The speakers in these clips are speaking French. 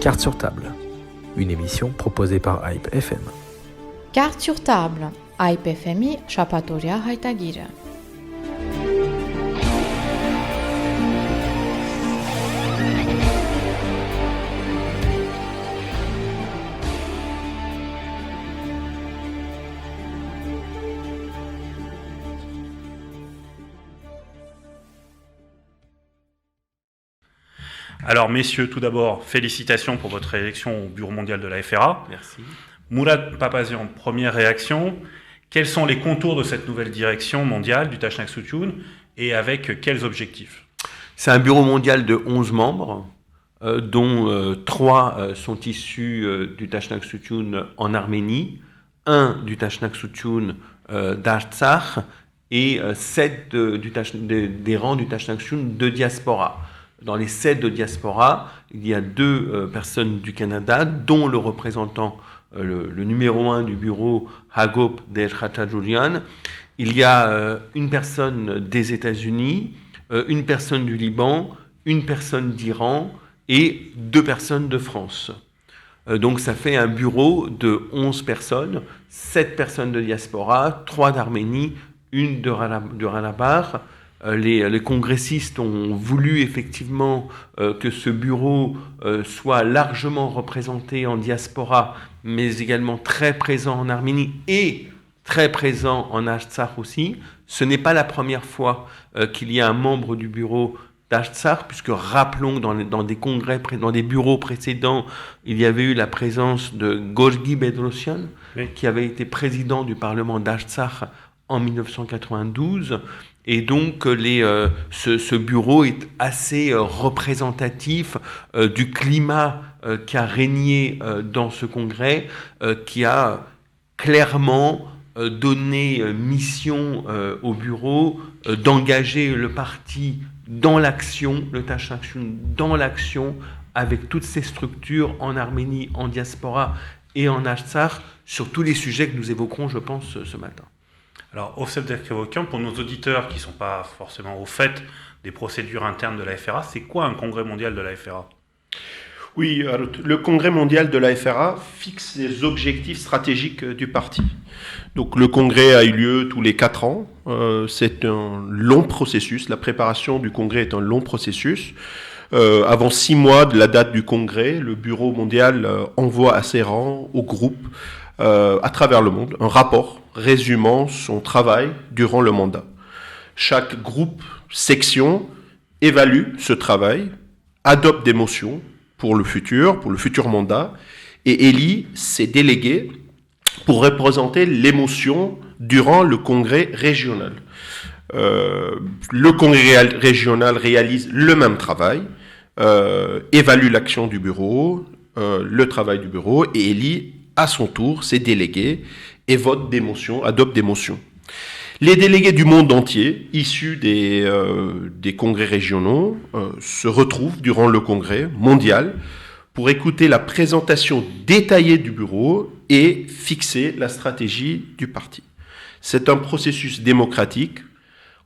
Carte sur table, une émission proposée par Hype FM. Carte sur table, Hype FM-ի շաբաթօրյա հայտագիրը։ Alors, messieurs, tout d'abord, félicitations pour votre élection au Bureau mondial de la FRA. Merci. Mourad Papazian, première réaction. Quels sont les contours de cette nouvelle direction mondiale du Tashnak Soutoun et avec quels objectifs? C'est un bureau mondial de 11 membres, dont 3 sont issus du Tashnak Soutoun en Arménie, 1 du Tashnak Soutoun d'Artsakh et 7 des rangs du Tashnak Soutoun de diaspora. Dans les 7 de diaspora, il y a 2 personnes du Canada, dont le représentant, le numéro 1 du bureau, Hagop Derkhatadjourian. Il y a une personne des États-Unis, une personne du Liban, une personne d'Iran et 2 personnes de France. Donc ça fait un bureau de 11 personnes, 7 personnes de diaspora, 3 d'Arménie, une de Ranabar. Les congressistes ont voulu effectivement que ce bureau soit largement représenté en diaspora, mais également très présent en Arménie et très présent en Artsakh aussi. Ce n'est pas la première fois qu'il y a un membre du bureau d'Artsakh, puisque rappelons dans des congrès, dans des bureaux précédents, il y avait eu la présence de Gorgi Bedrosian, oui, qui avait été président du Parlement d'Artsakh en 1992. Et donc, ce bureau est assez représentatif du climat qui a régné dans ce congrès, qui a clairement donné mission au bureau d'engager le parti dans l'action, le Tashnak Soutoun dans l'action, avec toutes ces structures en Arménie, en diaspora et en Artsakh, sur tous les sujets que nous évoquerons, je pense, ce matin. Alors, Ofseb Derkevokian, pour nos auditeurs qui ne sont pas forcément au fait des procédures internes de la FRA, c'est quoi un congrès mondial de la FRA? Oui, alors, le congrès mondial de la FRA fixe les objectifs stratégiques du parti. Donc le congrès a eu lieu tous les 4 ans. C'est un long processus. La préparation du congrès est un long processus. Avant 6 mois de la date du congrès, le bureau mondial envoie à ses rangs, aux groupes, à travers le monde, un rapport résumant son travail durant le mandat. Chaque groupe, section, évalue ce travail, adopte des motions pour le futur mandat, et élit ses délégués pour représenter les motions durant le congrès régional. Le congrès régional réalise le même travail, évalue l'action du bureau, le travail du bureau, et élit à son tour ses délégués et vote des motions, adopte des motions. Les délégués du monde entier, issus des congrès régionaux, se retrouvent durant le congrès mondial pour écouter la présentation détaillée du bureau et fixer la stratégie du parti. C'est un processus démocratique.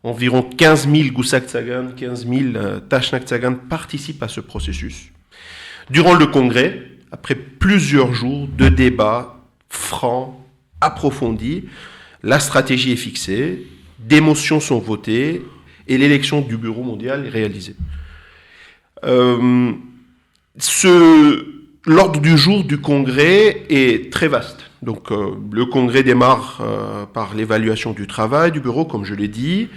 Environ 15 000 Gusak-Tsagan, 15 000 Tashnak-Tsagan participent à ce processus. Durant le congrès, après plusieurs jours de débats francs, approfondis, la stratégie est fixée, des motions sont votées et l'élection du bureau mondial est réalisée. L'ordre du jour du congrès est très vaste. Donc, le congrès démarre par l'évaluation du travail du bureau, comme je l'ai dit,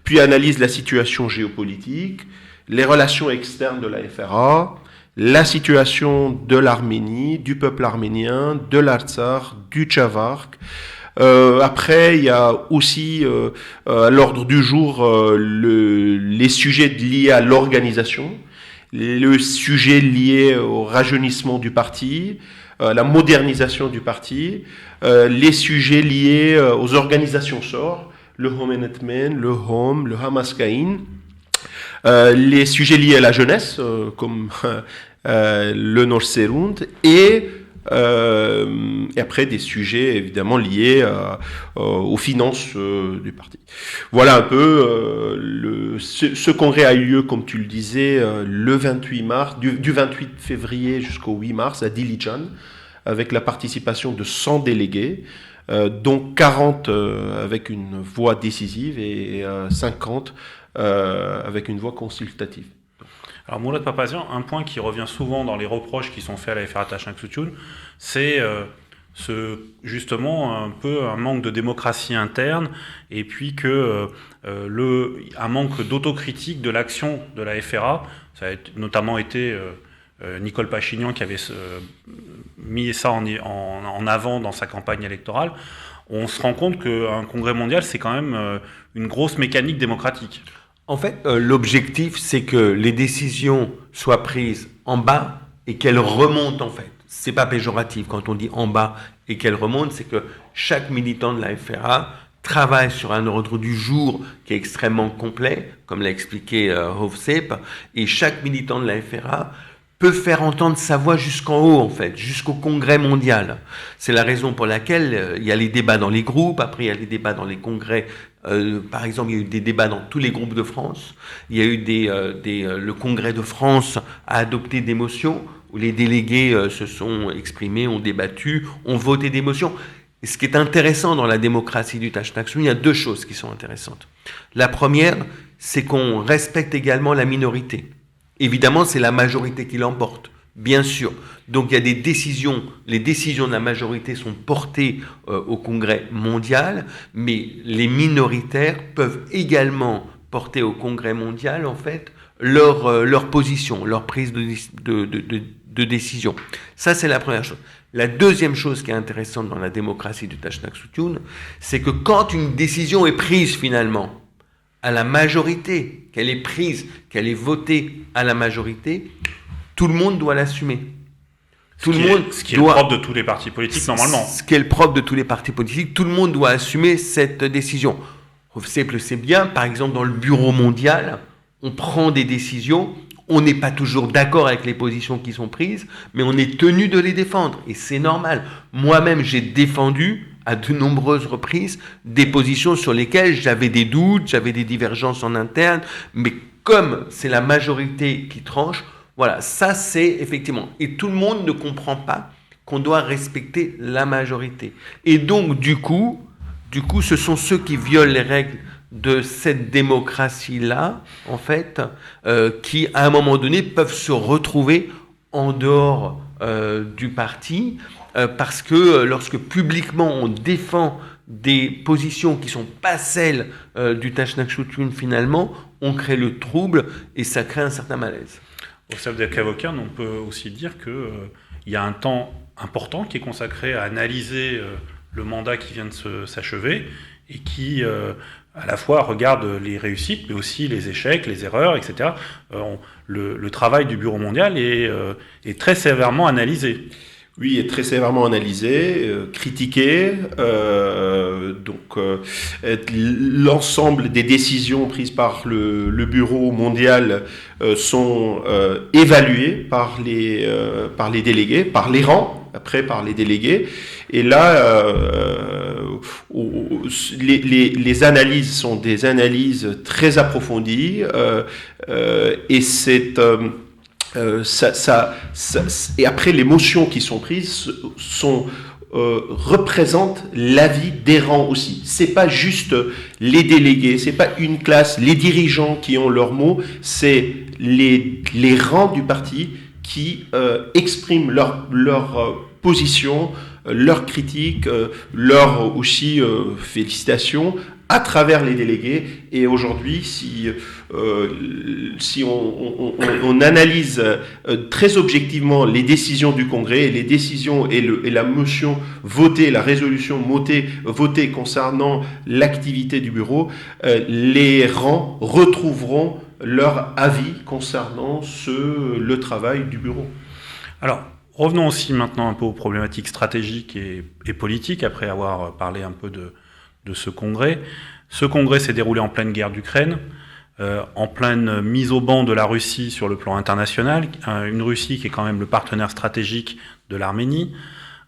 puis analyse la situation géopolitique, les relations externes de la FRA, la situation de l'Arménie, du peuple arménien, de l'Artsakh, du Tchavark. Après, il y a aussi à l'ordre du jour les sujets liés à l'organisation, le sujet lié au rajeunissement du parti, la modernisation du parti, les sujets liés aux organisations SOR, le Home Enetmen, le Home, le Hamaskaïn, les sujets liés à la jeunesse, comme le Norserund, et et après des sujets évidemment liés aux finances du parti. Voilà un peu, ce congrès a eu lieu, comme tu le disais, le 28 mars, du 28 février jusqu'au 8 mars à Dilijan, avec la participation de 100 délégués, dont 40 avec une voix décisive et 50 avec une voix consultative. Alors Mourad Papazian, un point qui revient souvent dans les reproches qui sont faits à la FRA Tashnak Souchoun, c'est justement un peu un manque de démocratie interne et puis un manque d'autocritique de l'action de la FRA. Ça a notamment été Nicole Pachinian qui avait mis ça en avant dans sa campagne électorale. On se rend compte qu'un congrès mondial, c'est quand même une grosse mécanique démocratique. En fait, l'objectif, c'est que les décisions soient prises en bas et qu'elles remontent, en fait. C'est pas péjoratif quand on dit en bas et qu'elles remontent, c'est que chaque militant de la FRA travaille sur un ordre du jour qui est extrêmement complet, comme l'a expliqué Hovsep, et chaque militant de la FRA peut faire entendre sa voix jusqu'en haut, en fait, jusqu'au congrès mondial. C'est la raison pour laquelle il y a les débats dans les groupes, après il y a les débats dans les congrès. Par exemple, il y a eu des débats dans tous les groupes de France. Il y a eu le congrès de France a adopté des motions où les délégués se sont exprimés, ont débattu, ont voté des motions. Et ce qui est intéressant dans la démocratie du Tashnak Souchoun, il y a deux choses qui sont intéressantes. La première, c'est qu'on respecte également la minorité. Évidemment, c'est la majorité qui l'emporte, bien sûr. Donc il y a des décisions, les décisions de la majorité sont portées au Congrès mondial, mais les minoritaires peuvent également porter au Congrès mondial, en fait, leur position, leur prise de décision. Ça, c'est la première chose. La deuxième chose qui est intéressante dans la démocratie du Tashnak Souchoun, c'est que quand une décision est prise finalement à la majorité, qu'elle est prise, qu'elle est votée à la majorité, tout le monde doit l'assumer. Ce qui est le propre de tous les partis politiques, normalement. Ce qui est le propre de tous les partis politiques, tout le monde doit assumer cette décision. C'est bien, par exemple, dans le bureau mondial, on prend des décisions, on n'est pas toujours d'accord avec les positions qui sont prises, mais on est tenu de les défendre, et c'est normal. Moi-même, j'ai défendu à de nombreuses reprises des positions sur lesquelles j'avais des doutes, j'avais des divergences en interne, mais comme c'est la majorité qui tranche, voilà, ça c'est effectivement. Et tout le monde ne comprend pas qu'on doit respecter la majorité. Et donc du coup, ce sont ceux qui violent les règles de cette démocratie-là, en fait, qui à un moment donné peuvent se retrouver en dehors du parti, parce que lorsque publiquement on défend des positions qui ne sont pas celles du Tashnak Souchoun finalement, on crée le trouble et ça crée un certain malaise. Au Savdek Avocat, on peut aussi dire qu'il y a un temps important qui est consacré à analyser le mandat qui vient de s'achever et qui à la fois regarde les réussites mais aussi les échecs, les erreurs, etc. Le travail du Bureau mondial est très sévèrement analysé. Oui, est très sévèrement analysé, critiqué. L'ensemble des décisions prises par le Bureau mondial sont évaluées par les délégués, par les rangs, après par les délégués. Et là, les analyses sont des analyses très approfondies et c'est... et après, les motions qui sont prises représentent l'avis des rangs aussi. C'est pas juste les délégués, c'est pas une classe, les dirigeants qui ont leur mot, c'est les rangs du parti qui expriment leur position, leurs critiques, leurs aussi félicitations à travers les délégués. Et aujourd'hui, si on analyse très objectivement les décisions du Congrès, les décisions et la motion votée, la résolution votée concernant l'activité du bureau, les rangs retrouveront leur avis concernant le travail du bureau. Alors, revenons aussi maintenant un peu aux problématiques stratégiques et politiques, après avoir parlé un peu de ce congrès. Ce congrès s'est déroulé en pleine guerre d'Ukraine. en pleine mise au banc de la Russie sur le plan international, une Russie qui est quand même le partenaire stratégique de l'Arménie,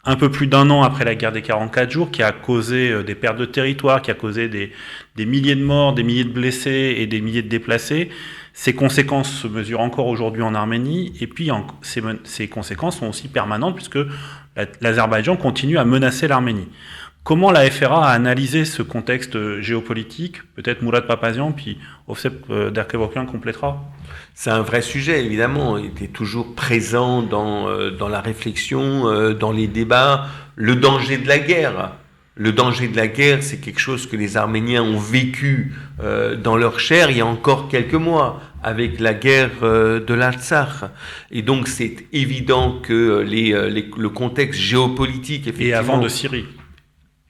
un peu plus d'un an après la guerre des 44 jours, qui a causé des pertes de territoire, qui a causé des milliers de morts, des milliers de blessés et des milliers de déplacés. Ces conséquences se mesurent encore aujourd'hui en Arménie, et puis ces conséquences sont aussi permanentes, puisque l'Azerbaïdjan continue à menacer l'Arménie. Comment la FRA a analysé ce contexte géopolitique? Peut-être Mourad Papazian, puis Ovsep Derkevokian complétera. C'est un vrai sujet, évidemment. Il était toujours présent dans la réflexion, dans les débats. Le danger de la guerre. Le danger de la guerre, c'est quelque chose que les Arméniens ont vécu dans leur chair il y a encore quelques mois, avec la guerre de l'Artsakh. Et donc, c'est évident que le contexte géopolitique, effectivement... Et avant de Syrie.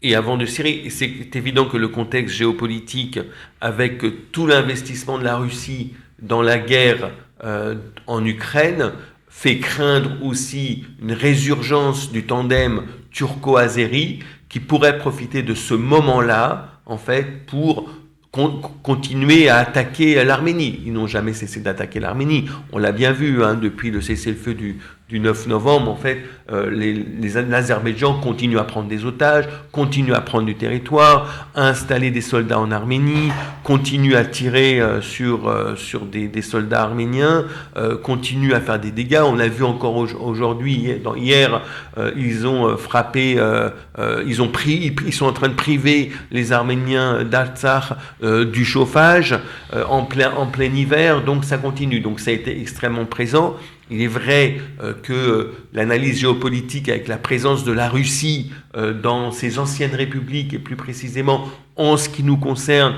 Et avant de Syrie, c'est évident que le contexte géopolitique, avec tout l'investissement de la Russie dans la guerre en Ukraine, fait craindre aussi une résurgence du tandem turco-azéri qui pourrait profiter de ce moment-là, en fait, pour continuer à attaquer l'Arménie. Ils n'ont jamais cessé d'attaquer l'Arménie. On l'a bien vu, hein, depuis le cessez-le-feu du 9 novembre, en fait, l'Azerbaïdjan continue à prendre des otages, continue à prendre du territoire, à installer des soldats en Arménie, continue à tirer sur des soldats arméniens, continue à faire des dégâts. On l'a vu encore aujourd'hui, hier, ils ont frappé, ils sont en train de priver les Arméniens d'Artsakh du chauffage en plein hiver, donc ça continue. Donc ça a été extrêmement présent. Il est vrai que l'analyse géopolitique avec la présence de la Russie dans ces anciennes républiques, et plus précisément en ce qui nous concerne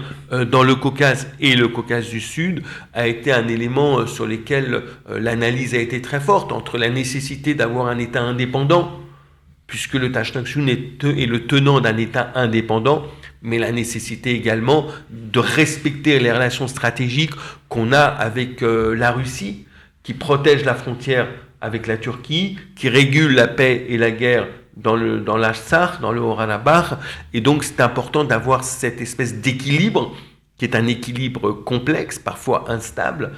dans le Caucase et le Caucase du Sud, a été un élément sur lequel l'analyse a été très forte, entre la nécessité d'avoir un État indépendant, puisque le Tashnakhtun est le tenant d'un État indépendant, mais la nécessité également de respecter les relations stratégiques qu'on a avec la Russie, qui protège la frontière avec la Turquie, qui régule la paix et la guerre dans l'Artsakh, dans le Haut-Karabakh. Et donc c'est important d'avoir cette espèce d'équilibre, qui est un équilibre complexe, parfois instable,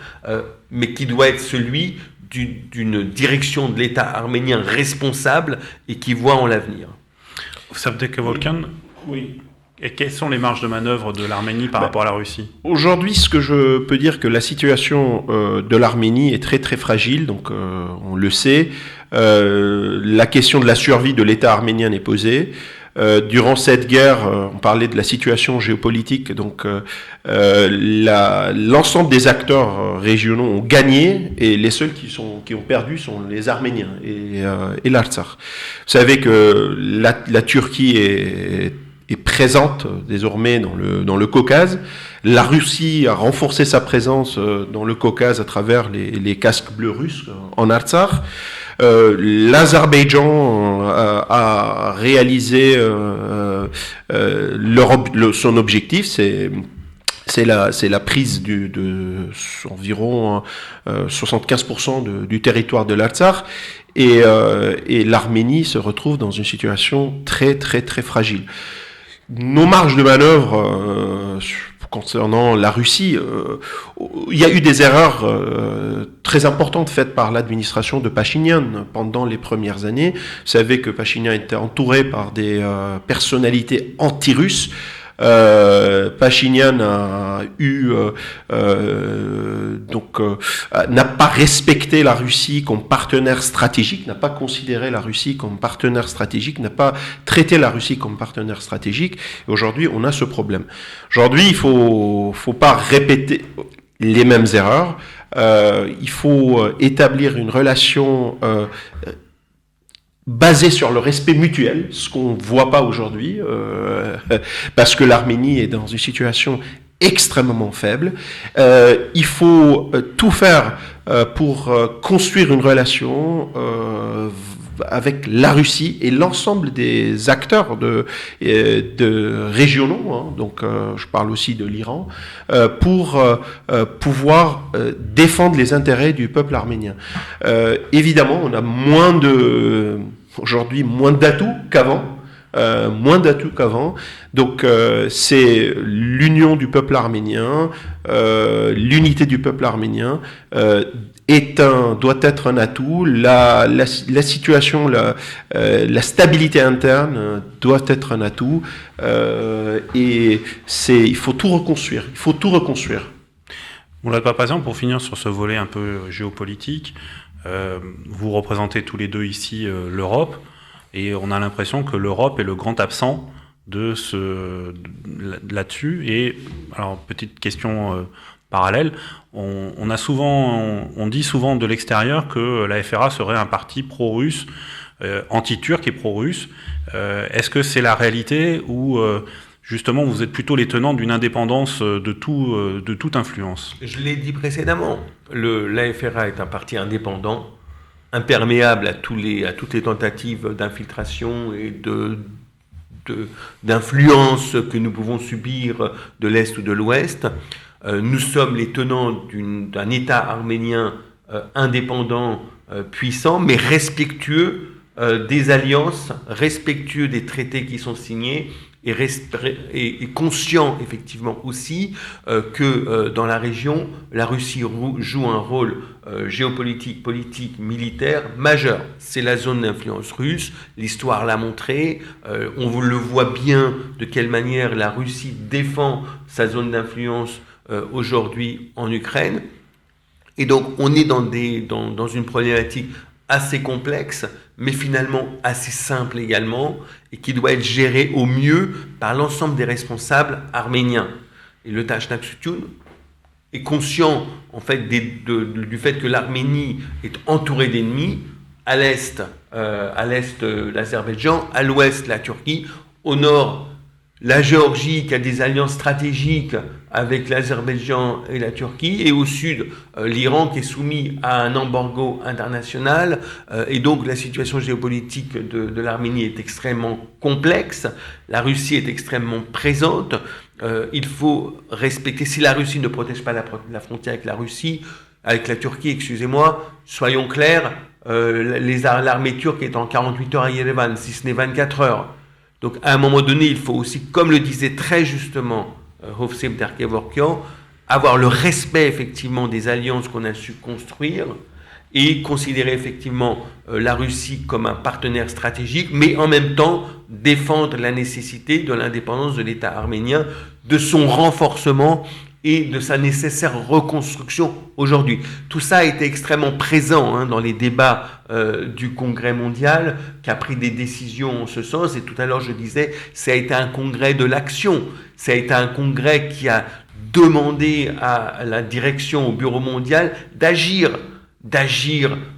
mais qui doit être celui d'une direction de l'État arménien responsable et qui voit en l'avenir. Ovsep Derkevokian, oui. Et quelles sont les marges de manœuvre de l'Arménie par rapport à la Russie? Aujourd'hui, ce que je peux dire, que la situation de l'Arménie est très très fragile, donc on le sait. La question de la survie de l'État arménien est posée. Durant cette guerre, on parlait de la situation géopolitique, donc l'ensemble des acteurs régionaux ont gagné, et les seuls qui ont perdu sont les Arméniens et l'Artsakh. Vous savez que la Turquie est présente désormais dans le Caucase. La Russie a renforcé sa présence dans le Caucase à travers les casques bleus russes en Artsakh. L'Azerbaïdjan a réalisé son objectif, c'est la prise de environ 75% du territoire de l'Artsakh, et l'Arménie se retrouve dans une situation très très très fragile. Nos marges de manœuvre concernant la Russie, il y a eu des erreurs très importantes faites par l'administration de Pachinian pendant les premières années. Vous savez que Pachinian était entouré par des personnalités anti-russes. Pachinian n'a pas respecté la Russie comme partenaire stratégique, n'a pas considéré la Russie comme partenaire stratégique, n'a pas traité la Russie comme partenaire stratégique. Et aujourd'hui, on a ce problème. Aujourd'hui, il faut pas répéter les mêmes erreurs. Il faut établir une relation basé sur le respect mutuel, ce qu'on ne voit pas aujourd'hui, parce que l'Arménie est dans une situation extrêmement faible. Il faut tout faire pour construire une relation avec la Russie et l'ensemble des acteurs de régionaux, hein, donc je parle aussi de l'Iran, pour pouvoir défendre les intérêts du peuple arménien. Évidemment, on a aujourd'hui moins d'atouts qu'avant. moins d'atouts qu'avant. Donc c'est l'union du peuple arménien, l'unité du peuple arménien doit être un atout. La situation, la stabilité interne doit être un atout. Et il faut tout reconstruire. Il faut tout reconstruire. Moulad Papazian, pour finir sur ce volet un peu géopolitique, vous représentez tous les deux ici l'Europe, et on a l'impression que l'Europe est le grand absent là-dessus. Et alors, petite question parallèle, on dit souvent de l'extérieur que la FRA serait un parti pro-russe, anti-turc et pro-russe. Est-ce que c'est la réalité ou justement vous êtes plutôt les tenants d'une indépendance de toute influence? Je l'ai dit précédemment, la FRA est un parti indépendant, imperméable à toutes les tentatives d'infiltration et d'influence que nous pouvons subir de l'Est ou de l'Ouest. Nous sommes les tenants d'un État arménien indépendant, puissant, mais respectueux des alliances, respectueux des traités qui sont signés et conscient effectivement aussi que dans la région, la Russie joue un rôle géopolitique, politique, militaire majeur. C'est la zone d'influence russe, l'histoire l'a montré, on le voit bien de quelle manière la Russie défend sa zone d'influence aujourd'hui en Ukraine. Et donc on est dans une problématique assez complexe, mais finalement assez simple également, et qui doit être gérée au mieux par l'ensemble des responsables arméniens. Et le Tashnaksutyun est conscient en fait du fait que l'Arménie est entourée d'ennemis, à l'est l'Azerbaïdjan, à l'ouest la Turquie, au nord la Géorgie qui a des alliances stratégiques avec l'Azerbaïdjan et la Turquie, et au sud, l'Iran qui est soumis à un embargo international, et donc la situation géopolitique de l'Arménie est extrêmement complexe, la Russie est extrêmement présente, il faut respecter, si la Russie ne protège pas la frontière avec la Turquie, excusez-moi, soyons clairs, l'armée turque est en 48 heures à Yerevan, si ce n'est 24 heures. Donc à un moment donné, il faut aussi, comme le disait très justement Hovsep Derkevorkian, avoir le respect effectivement des alliances qu'on a su construire et considérer effectivement la Russie comme un partenaire stratégique, mais en même temps défendre la nécessité de l'indépendance de l'État arménien, de son renforcement et de sa nécessaire reconstruction aujourd'hui. Tout ça a été extrêmement présent dans les débats du Congrès mondial, qui a pris des décisions en ce sens. Et tout à l'heure, je disais, ça a été un congrès de l'action. Ça a été un congrès qui a demandé à la direction, au Bureau mondial, d'agir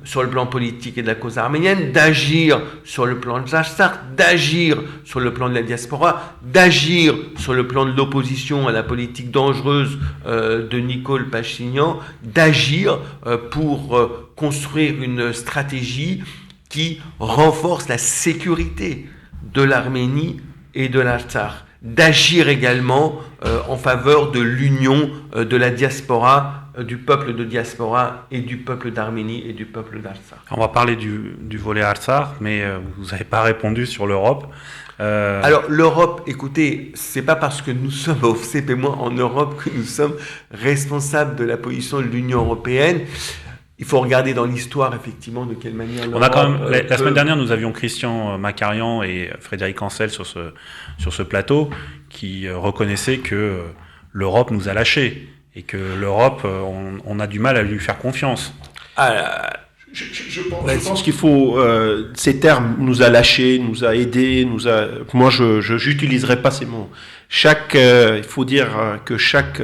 sur le plan politique et de la cause arménienne, d'agir sur le plan de l'Artsakh, d'agir sur le plan de la diaspora, d'agir sur le plan de l'opposition à la politique dangereuse de Nicole Pachinian, d'agir pour construire une stratégie qui renforce la sécurité de l'Arménie et de l'Artsakh, d'agir également en faveur de l'union de la diaspora, du peuple de diaspora et du peuple d'Arménie et du peuple d'Artsakh. On va parler du volet Artsakh, mais vous n'avez pas répondu sur l'Europe. Alors l'Europe, écoutez, c'est pas parce que nous sommes, Hovsep et moi, en Europe que nous sommes responsables de la position de l'Union européenne. Il faut regarder dans l'histoire, effectivement, de quelle manière on a quand même, la semaine dernière, nous avions Christian Macarian et Frédéric Ancel sur ce plateau qui reconnaissaient que l'Europe nous a lâchés et que l'Europe, on a du mal à lui faire confiance. Je pense qu'il faut... ces termes nous a lâchés, nous a aidés, moi, je n'utiliserai pas ces mots. Il faut dire que chaque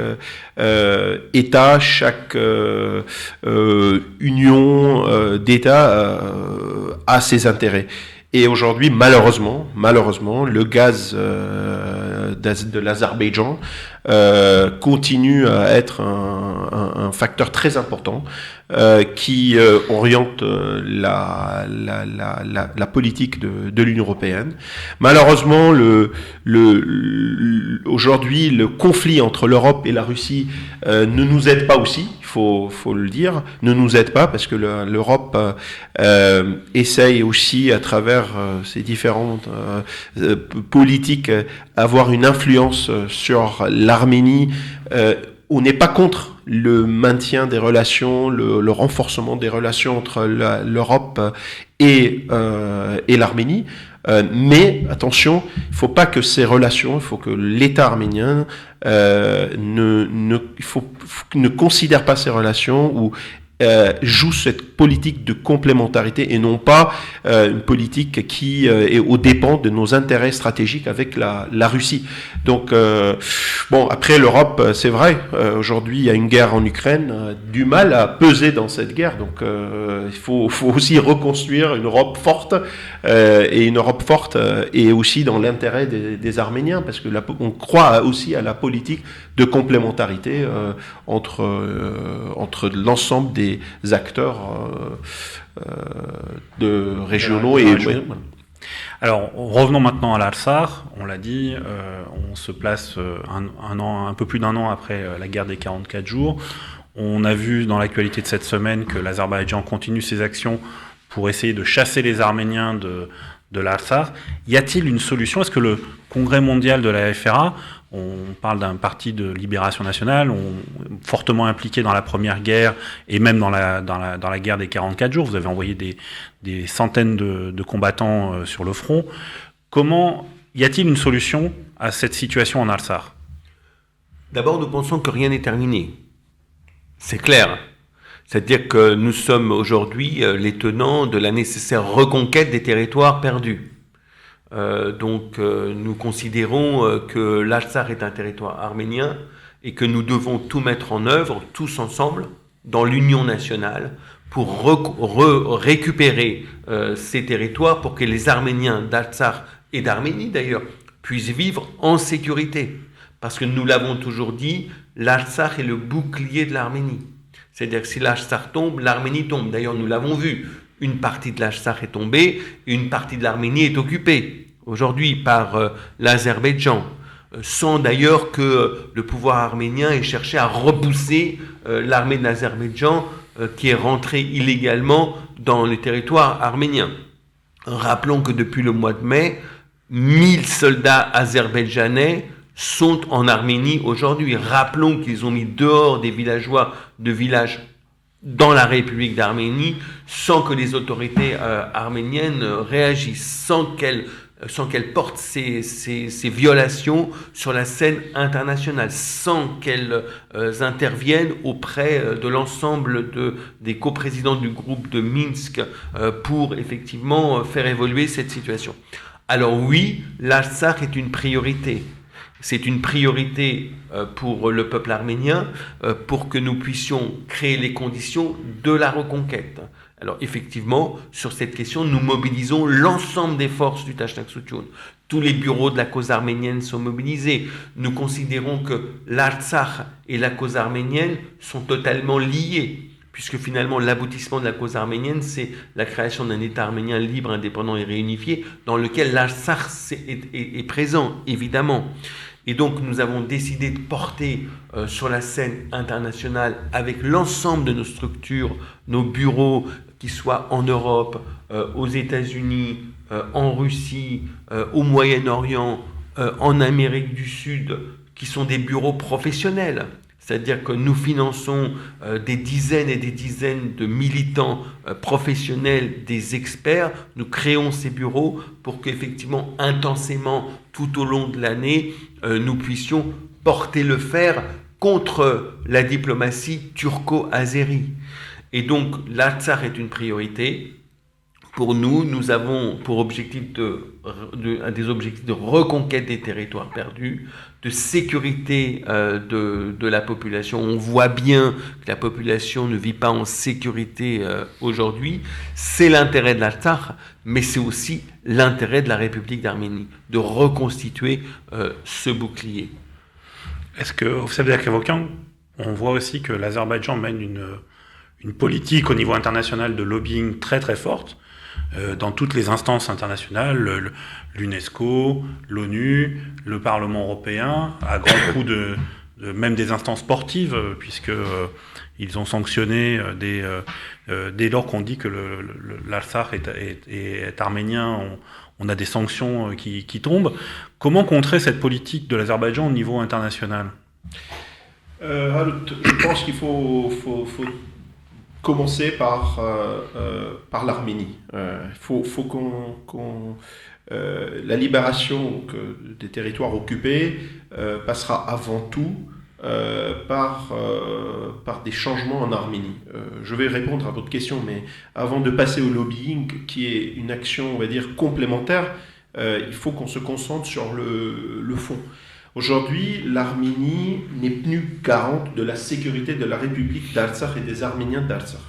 État, chaque union d'États a ses intérêts. Et aujourd'hui, malheureusement, le gaz de l'Azerbaïdjan continue à être un facteur très important qui oriente la politique de l'Union européenne. Malheureusement, aujourd'hui, le conflit entre l'Europe et la Russie ne nous aide pas aussi, il faut le dire, ne nous aide pas parce que l'Europe essaye aussi à travers ses différentes politiques avoir une influence sur l'Arménie. On n'est pas contre le maintien des relations, le renforcement des relations entre l'Europe et l'Arménie. Mais attention, il ne faut pas que ces relations, il faut que l'État arménien ne considère pas ces relations ou joue cette politique de complémentarité et non pas une politique qui est aux dépens de nos intérêts stratégiques avec la Russie. Donc, bon, après l'Europe, c'est vrai, aujourd'hui il y a une guerre en Ukraine, du mal à peser dans cette guerre, donc il faut aussi reconstruire une Europe forte, et une Europe forte est aussi dans l'intérêt des Arméniens, parce que on croit aussi à la politique de complémentarité entre l'ensemble des acteurs régionaux et Alors, revenons maintenant à l'Artsakh. On l'a dit, on se place un peu plus d'un an après la guerre des 44 jours. On a vu dans l'actualité de cette semaine que l'Azerbaïdjan continue ses actions pour essayer de chasser les Arméniens de l'Artsakh. Y a-t-il une solution? Est-ce que le Congrès mondial de la FRA, on parle d'un parti de libération nationale, fortement impliqué dans la première guerre et même dans la guerre des 44 jours, vous avez envoyé des centaines de combattants sur le front. Comment y a-t-il une solution à cette situation en Artsakh? D'abord, nous pensons que rien n'est terminé. C'est clair. C'est-à-dire que nous sommes aujourd'hui les tenants de la nécessaire reconquête des territoires perdus. Donc nous considérons que l'Artsakh est un territoire arménien et que nous devons tout mettre en œuvre, tous ensemble, dans l'union nationale, pour récupérer ces territoires, pour que les Arméniens d'Artsakh et d'Arménie d'ailleurs puissent vivre en sécurité. Parce que nous l'avons toujours dit, l'Artsakh est le bouclier de l'Arménie. C'est-à-dire que si l'Artsakh tombe, l'Arménie tombe. D'ailleurs, nous l'avons vu, une partie de l'Artsakh est tombée, une partie de l'Arménie est occupée aujourd'hui par l'Azerbaïdjan, sans d'ailleurs que le pouvoir arménien ait cherché à repousser l'armée de l'Azerbaïdjan qui est rentrée illégalement dans le territoire arménien. Rappelons que depuis le mois de mai, 1000 soldats azerbaïdjanais sont en Arménie aujourd'hui. Rappelons qu'ils ont mis dehors des villageois de villages dans la République d'Arménie sans que les autorités arméniennes réagissent, sans qu'elles portent ces violations sur la scène internationale, sans qu'elles interviennent auprès de l'ensemble des coprésidents du groupe de Minsk pour effectivement faire évoluer cette situation. Alors oui, l'Artsakh est une priorité. C'est une priorité pour le peuple arménien pour que nous puissions créer les conditions de la reconquête. Alors effectivement, sur cette question, nous mobilisons l'ensemble des forces du Tashnak Souchoun. Tous les bureaux de la cause arménienne sont mobilisés. Nous considérons que l'Artsakh et la cause arménienne sont totalement liés, puisque finalement l'aboutissement de la cause arménienne, c'est la création d'un État arménien libre, indépendant et réunifié, dans lequel l'Artsakh est présent, évidemment. Et donc nous avons décidé de porter sur la scène internationale avec l'ensemble de nos structures, nos bureaux, qu'ils soient en Europe, aux États-Unis, en Russie, au Moyen-Orient, en Amérique du Sud, qui sont des bureaux professionnels. C'est-à-dire que nous finançons des dizaines et des dizaines de militants professionnels, des experts. Nous créons ces bureaux pour qu'effectivement, intensément, tout au long de l'année, nous puissions porter le fer contre la diplomatie turco-azérie. Et donc, l'Artsakh est une priorité. Pour nous, nous avons pour objectif des objectifs de reconquête des territoires perdus, de sécurité de la population. On voit bien que la population ne vit pas en sécurité aujourd'hui. C'est l'intérêt de l'Artsakh, mais c'est aussi l'intérêt de la République d'Arménie, de reconstituer ce bouclier. Est-ce que, vous savez, Kevokian, on voit aussi que l'Azerbaïdjan mène une politique au niveau international de lobbying très très forte. dans toutes les instances internationales, l'UNESCO, l'ONU, le Parlement européen, à grands coups de même des instances sportives, puisque ils ont sanctionné dès lors qu'on dit que l'Artsakh est arménien, on a des sanctions qui tombent. Comment contrer cette politique de l'Azerbaïdjan au niveau international ? Je pense qu'il faut commencer par l'Arménie. Faut qu'on la libération des territoires occupés passera avant tout par des changements en Arménie. Je vais répondre à votre question, mais avant de passer au lobbying, qui est une action, on va dire, complémentaire, il faut qu'on se concentre sur le fond. Aujourd'hui, l'Arménie n'est plus garante de la sécurité de la République d'Artsakh et des Arméniens d'Artsakh.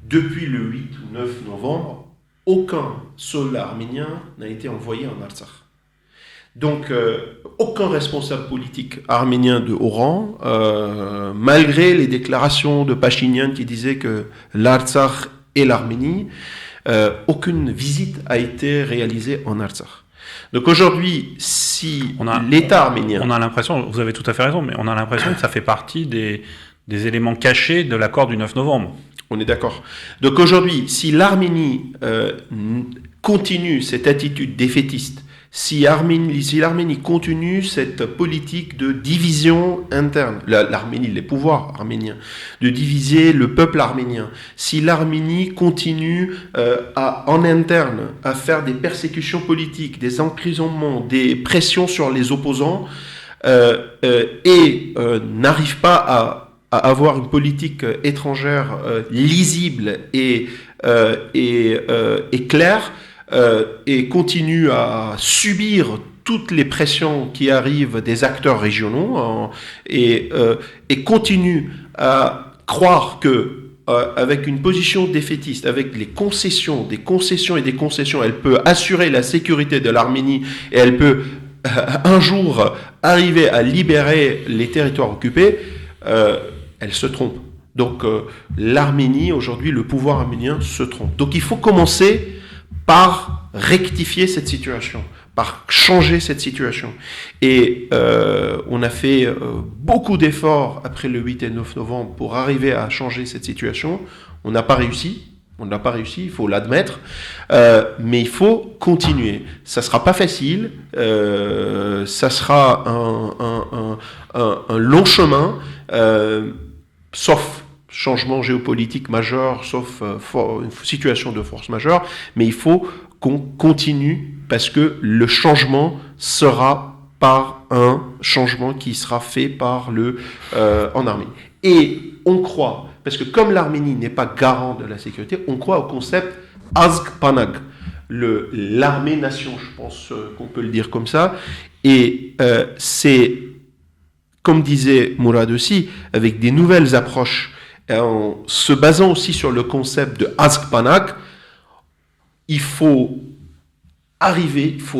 Depuis le 8 ou 9 novembre, aucun soldat arménien n'a été envoyé en Artsakh. Donc, aucun responsable politique arménien de haut rang, malgré les déclarations de Pachinian qui disaient que l'Artsakh et l'Arménie, aucune visite a été réalisée en Artsakh. Donc aujourd'hui, si l'État arménien... On a l'impression, vous avez tout à fait raison, mais on a l'impression que ça fait partie des éléments cachés de l'accord du 9 novembre. On est d'accord. Donc aujourd'hui, si l'Arménie continue cette attitude défaitiste, si l'Arménie continue cette politique de division interne, l'Arménie, les pouvoirs arméniens, de diviser le peuple arménien, si l'Arménie continue en interne à faire des persécutions politiques, des emprisonnements, des pressions sur les opposants, et n'arrive pas à avoir une politique étrangère lisible et claire, et continue à subir toutes les pressions qui arrivent des acteurs régionaux, et continue à croire que avec une position défaitiste, avec des concessions, elle peut assurer la sécurité de l'Arménie et elle peut un jour arriver à libérer les territoires occupés, elle se trompe. Donc l'Arménie, aujourd'hui, le pouvoir arménien se trompe. Donc il faut commencer par rectifier cette situation, par changer cette situation. Et on a fait beaucoup d'efforts après le 8 et 9 novembre pour arriver à changer cette situation. On n'a pas réussi, il faut l'admettre, mais il faut continuer. Ça ne sera pas facile, ça sera un long chemin, sauf changement géopolitique majeur, sauf une situation de force majeure, mais il faut qu'on continue parce que le changement sera par un changement qui sera fait en Arménie. Et on croit, parce que comme l'Arménie n'est pas garant de la sécurité, on croit au concept Azk-Panag, l'armée-nation, je pense qu'on peut le dire comme ça, et c'est, comme disait Mourad aussi, avec des nouvelles approches, en se basant aussi sur le concept de Azk-Panag, il faut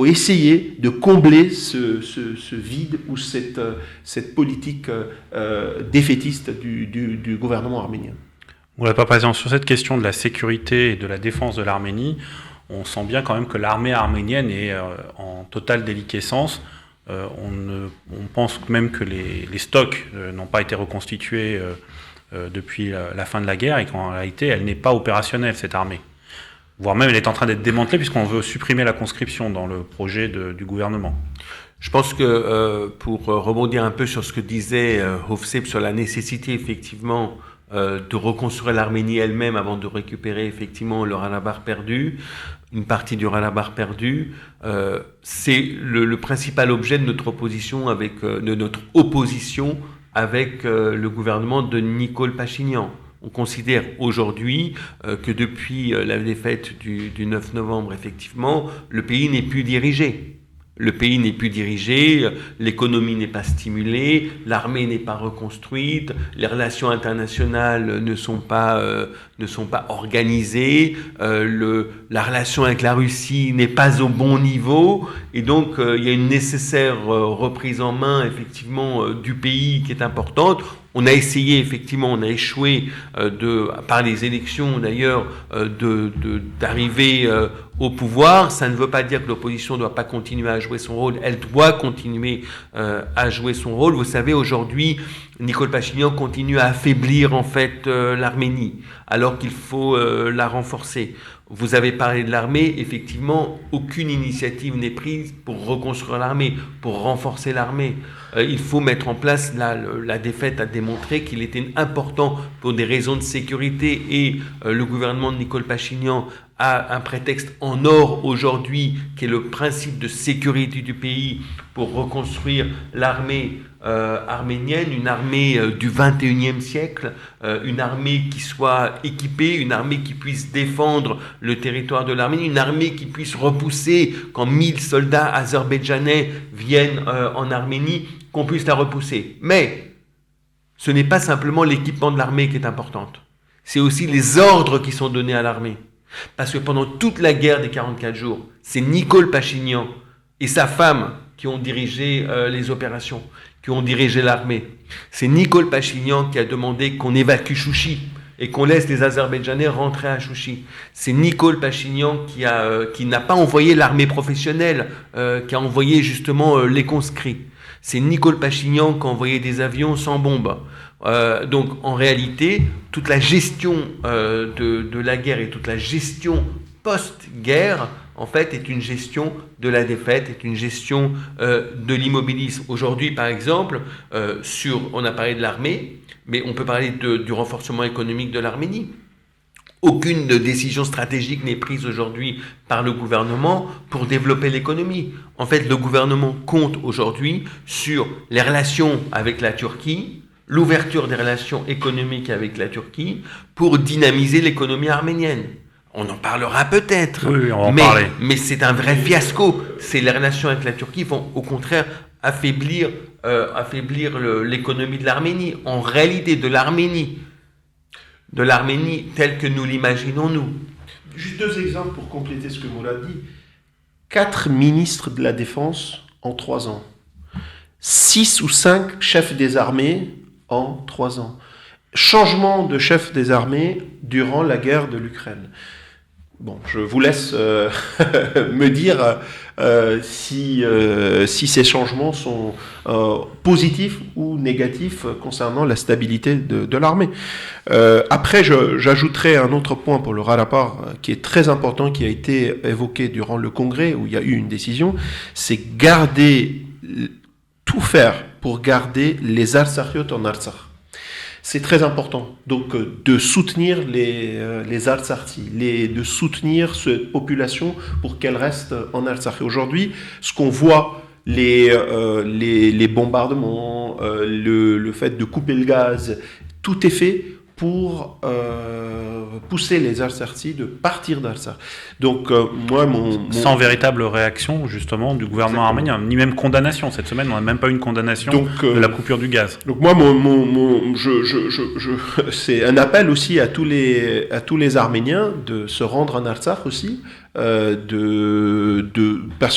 essayer de combler ce vide ou cette politique défaitiste du gouvernement arménien. Mourad Papazian, sur cette question de la sécurité et de la défense de l'Arménie, on sent bien quand même que l'armée arménienne est en totale déliquescence. On pense même que les stocks n'ont pas été reconstitués depuis la fin de la guerre et qu'en réalité, elle n'est pas opérationnelle, cette armée. Voire même, elle est en train d'être démantelée puisqu'on veut supprimer la conscription dans le projet du gouvernement. Je pense que, pour rebondir un peu sur ce que disait Hovsepp sur la nécessité, effectivement, de reconstruire l'Arménie elle-même avant de récupérer, effectivement, le Ranabar perdu, une partie du Ranabar perdu, c'est le principal objet de notre opposition avec le gouvernement de Nicole Pachinian. On considère aujourd'hui que depuis la défaite du 9 novembre, effectivement, le pays n'est plus dirigé. L'économie n'est pas stimulée, l'armée n'est pas reconstruite, les relations internationales ne sont pas organisées, la relation avec la Russie n'est pas au bon niveau, et donc il y a une nécessaire reprise en main effectivement du pays qui est importante. On a essayé, effectivement, on a échoué par les élections d'ailleurs, d'arriver au pouvoir. Ça ne veut pas dire que l'opposition ne doit pas continuer à jouer son rôle. Elle doit continuer à jouer son rôle. Vous savez, aujourd'hui, Nicole Pachinian continue à affaiblir en fait l'Arménie, alors qu'il faut la renforcer. Vous avez parlé de l'armée, effectivement, aucune initiative n'est prise pour reconstruire l'armée, pour renforcer l'armée. Il faut mettre en place, la défaite a démontré qu'il était important pour des raisons de sécurité et le gouvernement de Nicole Pachinian a un prétexte en or aujourd'hui qui est le principe de sécurité du pays pour reconstruire l'armée arménienne, une armée du 21e siècle, une armée qui soit équipée, une armée qui puisse défendre le territoire de l'Arménie, une armée qui puisse repousser quand 1000 soldats azerbaïdjanais viennent en Arménie, qu'on puisse la repousser. Mais ce n'est pas simplement l'équipement de l'armée qui est importante, c'est aussi les ordres qui sont donnés à l'armée. Parce que pendant toute la guerre des 44 jours, c'est Nicole Pachinian et sa femme qui ont dirigé les opérations, qui ont dirigé l'armée. C'est Nicole Pachinian qui a demandé qu'on évacue Chouchi et qu'on laisse les Azerbaïdjanais rentrer à Chouchi. C'est Nicole Pachinian qui n'a pas envoyé l'armée professionnelle, qui a envoyé justement les conscrits. C'est Nicole Pachinian qui a envoyé des avions sans bombe. Donc en réalité, toute la gestion de la guerre et toute la gestion post-guerre, en fait, est une gestion de la défaite, est une gestion de l'immobilisme. Aujourd'hui, par exemple, on a parlé de l'armée, mais on peut parler du renforcement économique de l'Arménie. Aucune décision stratégique n'est prise aujourd'hui par le gouvernement pour développer l'économie. En fait, le gouvernement compte aujourd'hui sur les relations avec la Turquie, l'ouverture des relations économiques avec la Turquie pour dynamiser l'économie arménienne. On en parlera peut-être, oui, on va en parler. Mais c'est un vrai fiasco. Les relations avec la Turquie vont au contraire affaiblir l'économie de l'Arménie. En réalité, de l'Arménie telle que nous l'imaginons, nous. Juste 2 exemples pour compléter ce que Mourad dit. 4 ministres de la Défense en 3 ans. 6 ou 5 chefs des armées en 3 ans. Changement de chef des armées durant la guerre de l'Ukraine. Bon, je vous laisse me dire si ces changements sont positifs ou négatifs concernant la stabilité de l'armée. Après, j'ajouterai un autre point pour le rapport qui est très important, qui a été évoqué durant le congrès où il y a eu une décision, c'est tout faire pour garder les Artsakhites en Artsakh. C'est très important, donc de soutenir les Artsakhi, de soutenir cette population pour qu'elle reste en Artsakh. Aujourd'hui, ce qu'on voit, les bombardements, le fait de couper le gaz, tout est fait pour pousser les Artsakhi de partir d'Artsakh. Donc moi, sans véritable réaction justement du gouvernement arménien, ni même condamnation. Cette semaine, on n'a même pas eu une condamnation de la coupure du gaz. Donc moi, c'est un appel aussi à tous les Arméniens de se rendre en Artsakh aussi, parce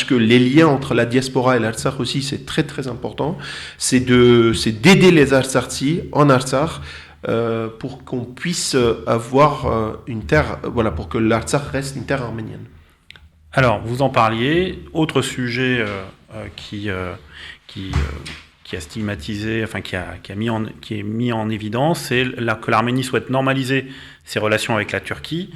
que les liens entre la diaspora et l'Artsakh aussi, c'est très très important. C'est d'aider les Artsakhi en Artsakh. Pour qu'on puisse avoir une terre, pour que l'Artsakh reste une terre arménienne. Alors, vous en parliez. Autre sujet qui a stigmatisé, enfin qui est mis en évidence, c'est que l'Arménie souhaite normaliser ses relations avec la Turquie.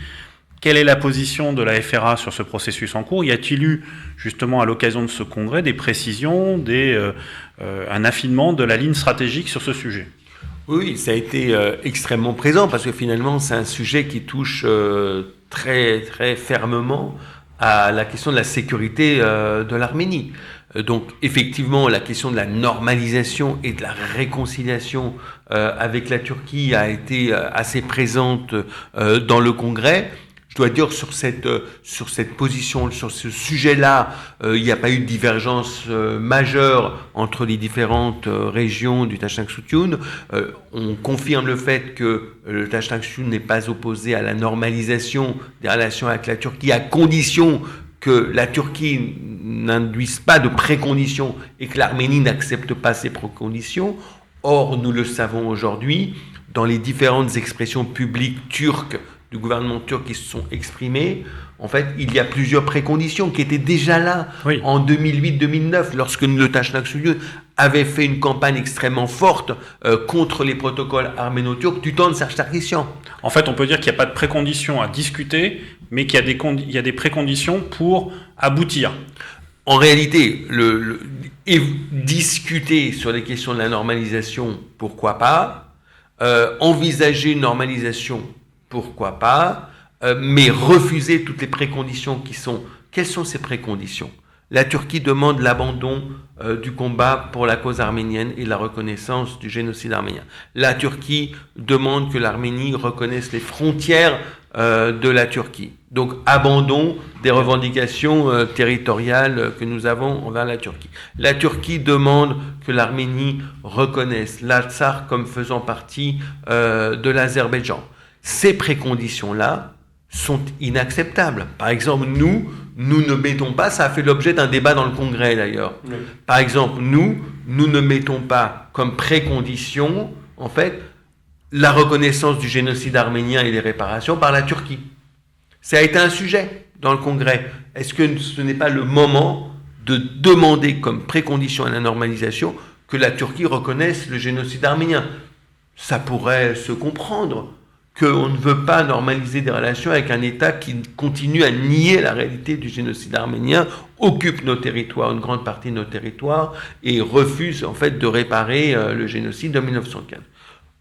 Quelle est la position de la FRA sur ce processus en cours ? Y a-t-il eu, justement, à l'occasion de ce congrès, des précisions, un affinement de la ligne stratégique sur ce sujet ? Oui, ça a été extrêmement présent parce que finalement, c'est un sujet qui touche très, très fermement à la question de la sécurité de l'Arménie. Donc, effectivement, la question de la normalisation et de la réconciliation avec la Turquie a été assez présente dans le Congrès. Je dois dire sur cette position, sur ce sujet-là, il n'y a pas eu de divergence majeure entre les différentes régions du Tashnak-Soutoun. On confirme le fait que le Tashnak-Soutoun n'est pas opposé à la normalisation des relations avec la Turquie, à condition que la Turquie n'induise pas de préconditions et que l'Arménie n'accepte pas ces préconditions. Or, nous le savons aujourd'hui, dans les différentes expressions publiques turques, du gouvernement turc qui se sont exprimées, en fait, il y a plusieurs préconditions qui étaient déjà là en 2008-2009, lorsque le Taşnak-Suçun avait fait une campagne extrêmement forte contre les protocoles arméno-turcs du temps de Serj Sarkissian. En fait, on peut dire qu'il n'y a pas de préconditions à discuter, mais qu'il y a des préconditions pour aboutir. En réalité, discuter sur les questions de la normalisation, pourquoi pas, envisager une normalisation, pourquoi pas, mais refuser toutes les préconditions qui sont... Quelles sont ces préconditions ? La Turquie demande l'abandon du combat pour la cause arménienne et la reconnaissance du génocide arménien. La Turquie demande que l'Arménie reconnaisse les frontières de la Turquie. Donc, abandon des revendications territoriales que nous avons envers la Turquie. La Turquie demande que l'Arménie reconnaisse l'Artsakh comme faisant partie de l'Azerbaïdjan. Ces préconditions-là sont inacceptables. Par exemple, nous ne mettons pas, ça a fait l'objet d'un débat dans le Congrès d'ailleurs. Oui. Par exemple, nous ne mettons pas comme précondition, en fait, la reconnaissance du génocide arménien et les réparations par la Turquie. Ça a été un sujet dans le Congrès. Est-ce que ce n'est pas le moment de demander comme précondition à la normalisation que la Turquie reconnaisse le génocide arménien ? Ça pourrait se comprendre qu'on ne veut pas normaliser des relations avec un État qui continue à nier la réalité du génocide arménien, occupe nos territoires, une grande partie de nos territoires, et refuse en fait de réparer le génocide de 1915.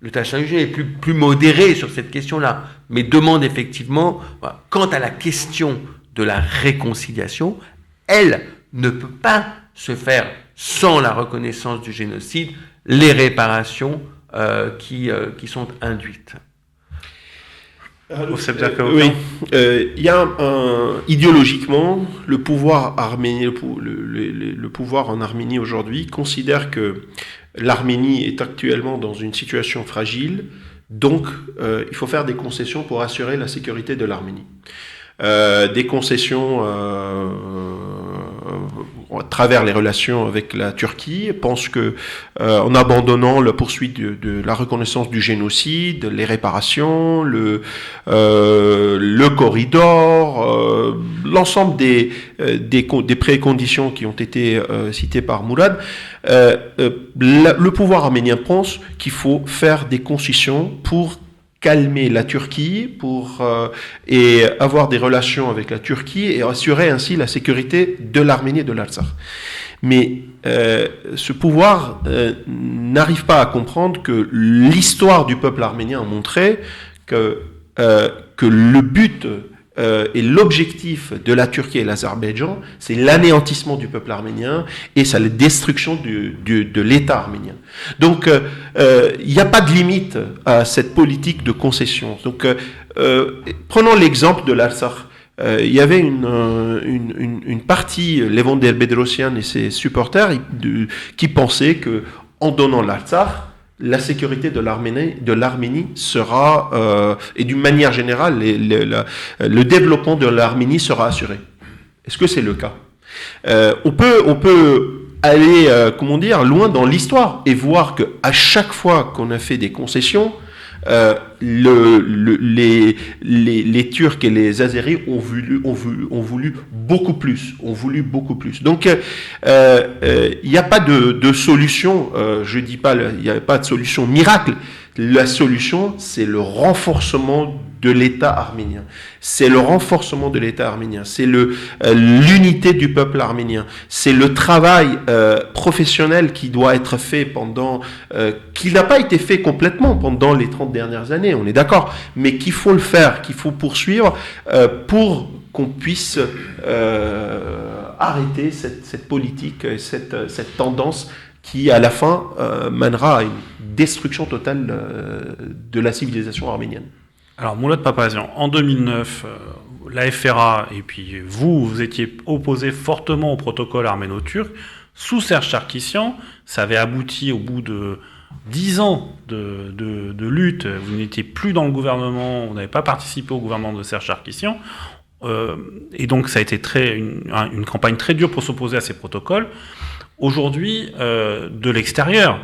Le Taşnak-Suçun est plus modéré sur cette question-là, mais demande effectivement, quant à la question de la réconciliation, elle ne peut pas se faire sans la reconnaissance du génocide, les réparations qui sont induites. Oui, il y a idéologiquement, le pouvoir arménien, le pouvoir en Arménie aujourd'hui considère que l'Arménie est actuellement dans une situation fragile, donc il faut faire des concessions pour assurer la sécurité de l'Arménie. Des concessions à travers les relations avec la Turquie, pense que en abandonnant la poursuite de la reconnaissance du génocide, les réparations, le corridor, l'ensemble des préconditions qui ont été citées par Mourad, le pouvoir arménien pense qu'il faut faire des concessions pour calmer la Turquie et avoir des relations avec la Turquie et assurer ainsi la sécurité de l'Arménie et de l'Artsakh. Mais ce pouvoir n'arrive pas à comprendre que l'histoire du peuple arménien a montré que le but et l'objectif de la Turquie et l'Azerbaïdjan, c'est l'anéantissement du peuple arménien et c'est la destruction de l'État arménien. Donc, il n'y a pas de limite à cette politique de concession. Donc, prenons l'exemple de l'Artsakh. Il y avait une partie, Levon Bedrosian et ses supporters, qui pensaient que en donnant l'Artsakh, la sécurité de l'Arménie sera, et d'une manière générale, le développement de l'Arménie sera assuré. Est-ce que c'est le cas ? On peut aller, loin dans l'histoire et voir que à chaque fois qu'on a fait des concessions, les Turcs et les Azéris ont voulu beaucoup plus. Donc, il n'y a pas de solution. Je dis pas, il n'y a pas de solution miracle. La solution, c'est le renforcement de l'État arménien. C'est le renforcement de l'État arménien. C'est l'unité du peuple arménien. C'est le travail professionnel qui doit être fait qui n'a pas été fait complètement pendant les 30 dernières années, on est d'accord, mais qu'il faut le faire, qu'il faut poursuivre pour qu'on puisse arrêter cette politique, cette tendance qui, à la fin, mènera à une destruction totale de la civilisation arménienne. Alors, Mourad Papazian, en 2009, la FRA et puis vous étiez opposé fortement au protocole arméno-turc. Sous Serj Sarkissian, ça avait abouti au bout de 10 ans de lutte. Vous n'étiez plus dans le gouvernement, vous n'avez pas participé au gouvernement de Serj Sarkissian. Et donc, ça a été une campagne très dure pour s'opposer à ces protocoles. Aujourd'hui, de l'extérieur,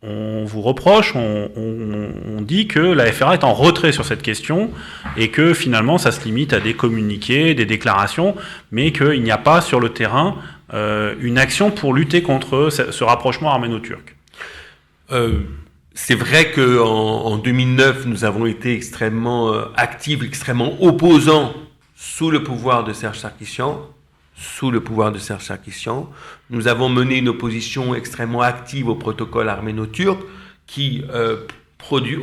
on vous reproche, on dit que la FRA est en retrait sur cette question et que finalement ça se limite à des communiqués, des déclarations, mais qu'il n'y a pas sur le terrain une action pour lutter contre ce rapprochement arméno-turc. C'est vrai qu'en 2009, nous avons été extrêmement actifs, extrêmement opposants sous le pouvoir de Serge Sarkissian. Nous avons mené une opposition extrêmement active au protocole arméno-turc qui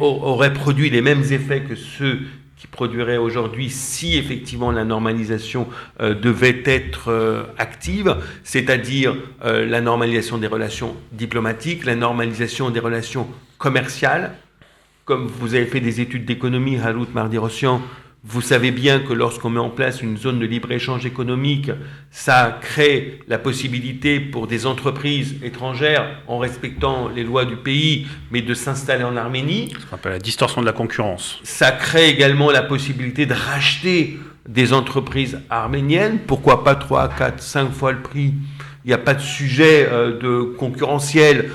aurait produit les mêmes effets que ceux qui produiraient aujourd'hui si effectivement la normalisation devait être active, c'est-à-dire la normalisation des relations diplomatiques, la normalisation des relations commerciales. Comme vous avez fait des études d'économie, Harout Mardirossian, vous savez bien que lorsqu'on met en place une zone de libre-échange économique, ça crée la possibilité pour des entreprises étrangères, en respectant les lois du pays, mais de s'installer en Arménie. Ce qu'on appelle la distorsion de la concurrence. Ça crée également la possibilité de racheter des entreprises arméniennes. Pourquoi pas 3, 4, 5 fois le prix ? Il n'y a pas de sujet de concurrentiel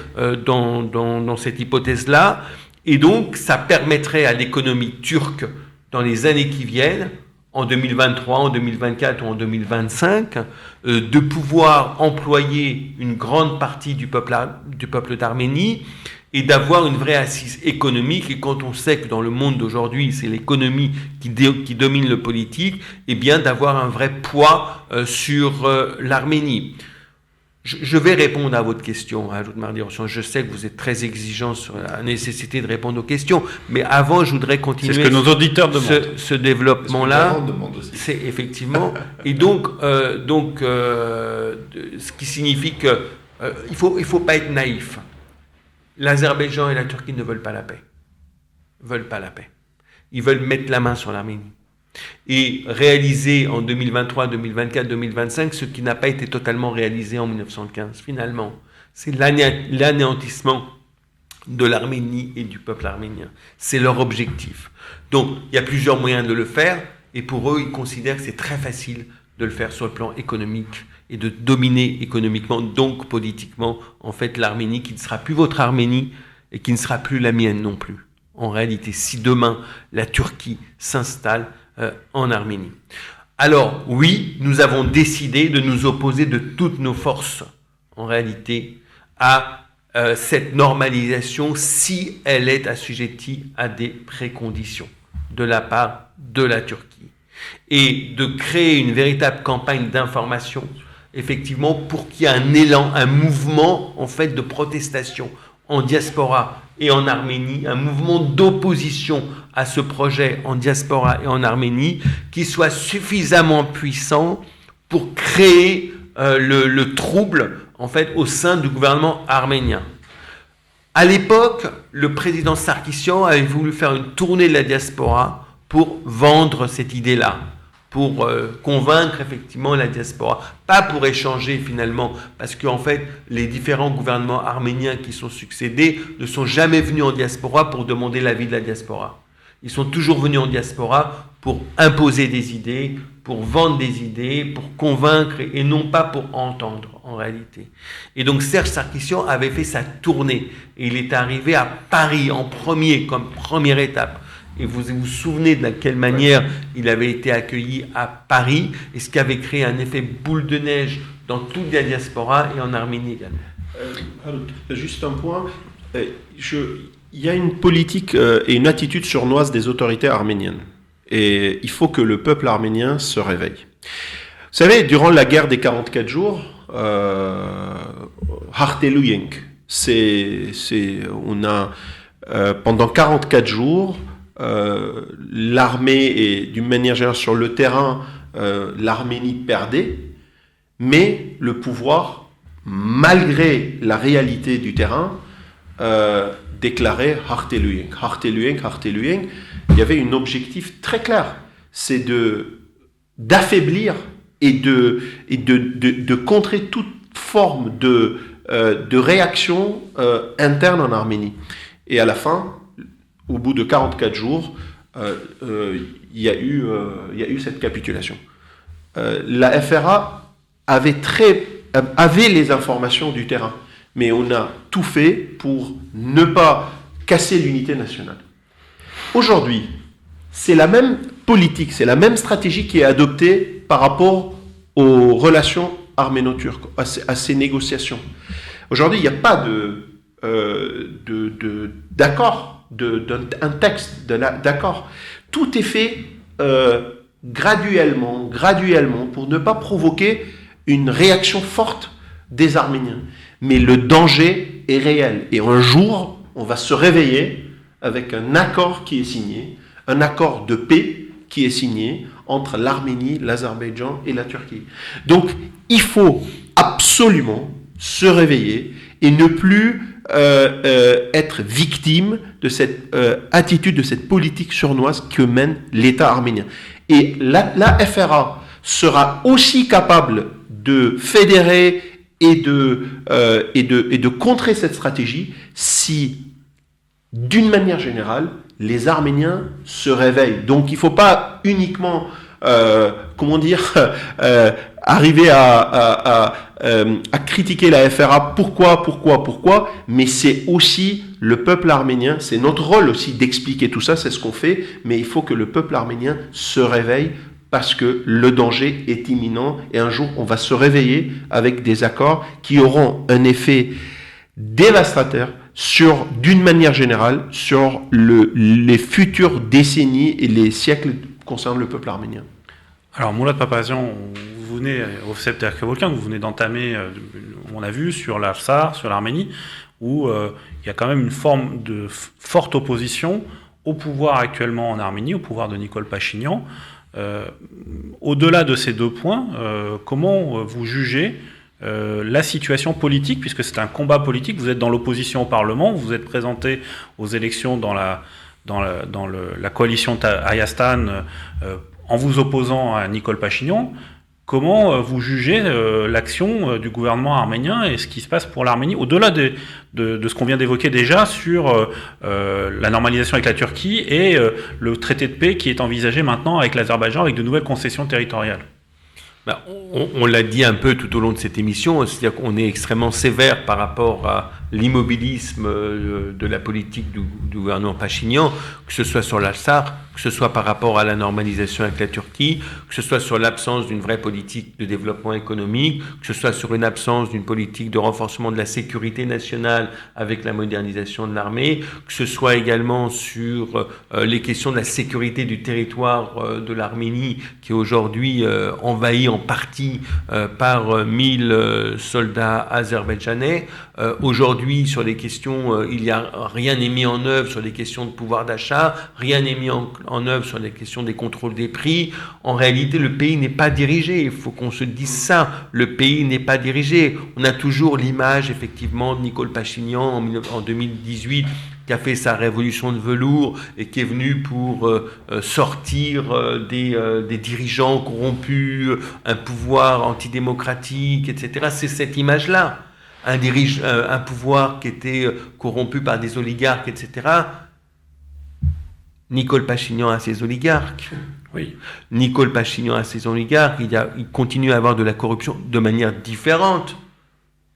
dans cette hypothèse-là. Et donc, ça permettrait à l'économie turque, dans les années qui viennent, en 2023, en 2024 ou en 2025, de pouvoir employer une grande partie du peuple d'Arménie et d'avoir une vraie assise économique. Et quand on sait que dans le monde d'aujourd'hui, c'est l'économie qui domine le politique, eh bien d'avoir un vrai poids sur l'Arménie. Je vais répondre à votre question, Harout Mardirossian. Je sais que vous êtes très exigeant sur la nécessité de répondre aux questions, mais avant, je voudrais continuer. C'est ce que nos auditeurs demandent. Ce développement-là, c'est effectivement. Et donc, ce qui signifie que il faut pas être naïf. L'Azerbaïdjan et la Turquie ne veulent pas la paix. Ils veulent mettre la main sur l'Arménie et réaliser en 2023, 2024, 2025 ce qui n'a pas été totalement réalisé en 1915. Finalement, c'est l'anéantissement de l'Arménie et du peuple arménien. C'est leur objectif. Donc, il y a plusieurs moyens de le faire, et pour eux, ils considèrent que c'est très facile de le faire sur le plan économique et de dominer économiquement, donc politiquement, en fait, l'Arménie, qui ne sera plus votre Arménie et qui ne sera plus la mienne non plus. En réalité, si demain la Turquie s'installe en Arménie. Alors, oui, nous avons décidé de nous opposer de toutes nos forces, en réalité, à cette normalisation si elle est assujettie à des préconditions de la part de la Turquie. Et de créer une véritable campagne d'information, effectivement, pour qu'il y ait un élan, un mouvement, en fait, de protestation en diaspora et en Arménie, un mouvement d'opposition à ce projet en diaspora et en Arménie qui soit suffisamment puissant pour créer le trouble, en fait, au sein du gouvernement arménien. À l'époque, le président Sarkissian avait voulu faire une tournée de la diaspora pour vendre cette idée-là, pour convaincre effectivement la diaspora, pas pour échanger finalement, parce qu'en fait, les différents gouvernements arméniens qui sont succédés ne sont jamais venus en diaspora pour demander l'avis de la diaspora. Ils sont toujours venus en diaspora pour imposer des idées, pour vendre des idées, pour convaincre et non pas pour entendre en réalité. Et donc Serge Sarkissian avait fait sa tournée et il est arrivé à Paris en premier, comme première étape. Et vous vous souvenez de quelle manière il avait été accueilli à Paris et ce qui avait créé un effet boule de neige dans toute la diaspora et en Arménie également. Juste un point. Il y a une politique et une attitude sournoise des autorités arméniennes. Et il faut que le peuple arménien se réveille. Vous savez, durant la guerre des 44 jours, Harteluyenk, pendant 44 jours, l'armée et d'une manière générale sur le terrain, l'Arménie perdait, mais le pouvoir, malgré la réalité du terrain, déclarait Harteluyenk. Harteluyenk. Il y avait un objectif très clair, c'est d'affaiblir et de contrer toute forme de réaction interne en Arménie. Et à la fin, au bout de 44 jours, il y a eu cette capitulation. La FRA avait les informations du terrain, mais on a tout fait pour ne pas casser l'unité nationale. Aujourd'hui, c'est la même politique, c'est la même stratégie qui est adoptée par rapport aux relations arméno-turques, à ces négociations. Aujourd'hui, il n'y a pas d'accord, un texte d'accord. Tout est fait graduellement, pour ne pas provoquer une réaction forte des Arméniens. Mais le danger est réel. Et un jour, on va se réveiller avec un accord qui est signé, un accord de paix qui est signé entre l'Arménie, l'Azerbaïdjan et la Turquie. Donc, il faut absolument se réveiller et ne plus être victime de cette attitude, de cette politique sournoise que mène l'État arménien. Et la FRA sera aussi capable de fédérer et de contrer cette stratégie si, d'une manière générale, les Arméniens se réveillent. Donc il ne faut pas uniquement, arriver à critiquer la FRA, pourquoi, mais c'est aussi le peuple arménien, c'est notre rôle aussi d'expliquer tout ça, c'est ce qu'on fait, mais il faut que le peuple arménien se réveille parce que le danger est imminent et un jour on va se réveiller avec des accords qui auront un effet dévastateur d'une manière générale, sur les futures décennies et les siècles concernant le peuple arménien. Alors, Moulad Papazian, vous venez, au CEPTR Volcan, vous venez d'entamer, on a vu, sur l'Afsar, sur l'Arménie, où il y a quand même une forme de forte opposition au pouvoir actuellement en Arménie, au pouvoir de Nicole Pachinian. Au-delà de ces deux points, comment vous jugez la situation politique, puisque c'est un combat politique, vous êtes dans l'opposition au Parlement, vous vous êtes présenté aux élections dans la coalition Ayastan en vous opposant à Nicole Pachinian. Comment vous jugez l'action du gouvernement arménien et ce qui se passe pour l'Arménie, au-delà de ce qu'on vient d'évoquer déjà sur la normalisation avec la Turquie et le traité de paix qui est envisagé maintenant avec l'Azerbaïdjan avec de nouvelles concessions territoriales? On l'a dit un peu tout au long de cette émission, c'est-à-dire qu'on est extrêmement sévère par rapport à l'immobilisme de la politique du gouvernement Pachinian, que ce soit sur l'Afsar, que ce soit par rapport à la normalisation avec la Turquie, que ce soit sur l'absence d'une vraie politique de développement économique, que ce soit sur une absence d'une politique de renforcement de la sécurité nationale avec la modernisation de l'armée, que ce soit également sur les questions de la sécurité du territoire de l'Arménie qui est aujourd'hui envahi en partie par 1000 soldats azerbaïdjanais. Aujourd'hui, sur les questions, rien n'est mis en œuvre sur les questions de pouvoir d'achat, rien n'est mis en œuvre sur les questions des contrôles des prix. En réalité, le pays n'est pas dirigé. Il faut qu'on se dise ça. Le pays n'est pas dirigé. On a toujours l'image, effectivement, de Nicole Pachinian en 2018, qui a fait sa révolution de velours et qui est venu pour sortir des dirigeants corrompus, un pouvoir antidémocratique, etc. C'est cette image-là. Un pouvoir qui était corrompu par des oligarques, etc. Nicole Pachinian a ses oligarques. Oui. Nicole Pachinian a ses oligarques. Il continue à avoir de la corruption de manière différente.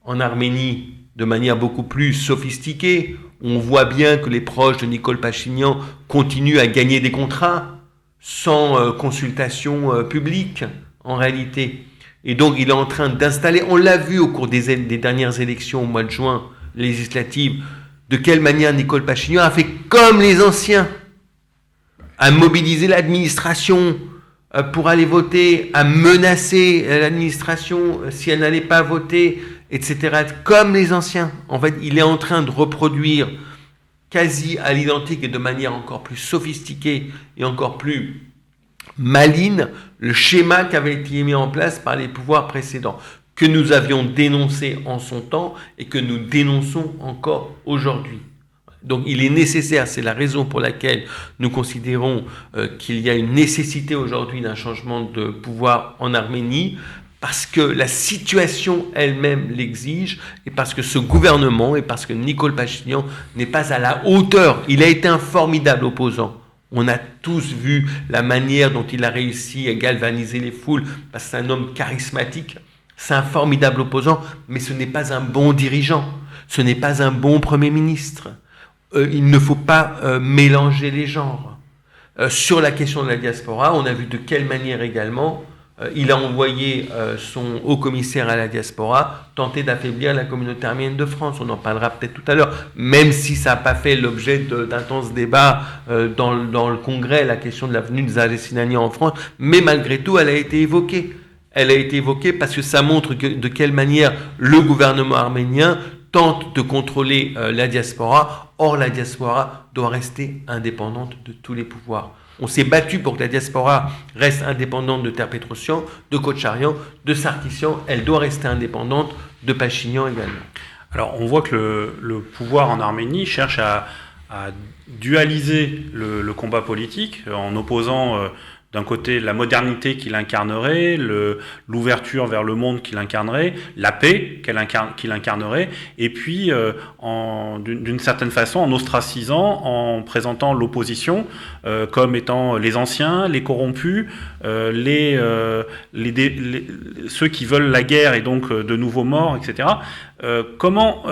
En Arménie, de manière beaucoup plus sophistiquée. On voit bien que les proches de Nicole Pachinian continuent à gagner des contrats sans consultation publique, en réalité. Et donc, il est en train d'installer, on l'a vu au cours des dernières élections au mois de juin, législatives, de quelle manière Nicole Pachinian a fait comme les anciens, à mobiliser l'administration pour aller voter, à menacer l'administration si elle n'allait pas voter, etc. Comme les anciens. En fait, il est en train de reproduire quasi à l'identique et de manière encore plus sophistiquée et encore plus maligne le schéma qui avait été mis en place par les pouvoirs précédents, que nous avions dénoncé en son temps et que nous dénonçons encore aujourd'hui. Donc il est nécessaire, c'est la raison pour laquelle nous considérons qu'il y a une nécessité aujourd'hui d'un changement de pouvoir en Arménie, parce que la situation elle-même l'exige, et parce que ce gouvernement, et parce que Nicole Pachinian n'est pas à la hauteur. Il a été un formidable opposant. On a tous vu la manière dont il a réussi à galvaniser les foules, parce que c'est un homme charismatique, c'est un formidable opposant, mais ce n'est pas un bon dirigeant. Ce n'est pas un bon Premier ministre. Il ne faut pas mélanger les genres. Sur la question de la diaspora, on a vu de quelle manière également il a envoyé son haut-commissaire à la diaspora tenter d'affaiblir la communauté arménienne de France. On en parlera peut-être tout à l'heure, même si ça n'a pas fait l'objet d'intenses débats dans le Congrès, la question de la venue de Zahe Sinani en France, mais malgré tout, elle a été évoquée. Elle a été évoquée parce que ça montre de quelle manière le gouvernement arménien tente de contrôler la diaspora. Or, la diaspora doit rester indépendante de tous les pouvoirs. On s'est battu pour que la diaspora reste indépendante de Ter-Petrosyan, de Kocharyan, de Sarkissian. Elle doit rester indépendante de Pachinian également. Alors, on voit que le pouvoir en Arménie cherche à dualiser le combat politique en opposant d'un côté la modernité qu'il incarnerait, l'ouverture vers le monde qu'il incarnerait, la paix qu'il incarnerait, et puis d'une certaine façon en ostracisant, en présentant l'opposition comme étant les anciens, les corrompus, ceux qui veulent la guerre et donc de nouveaux morts, etc. Comment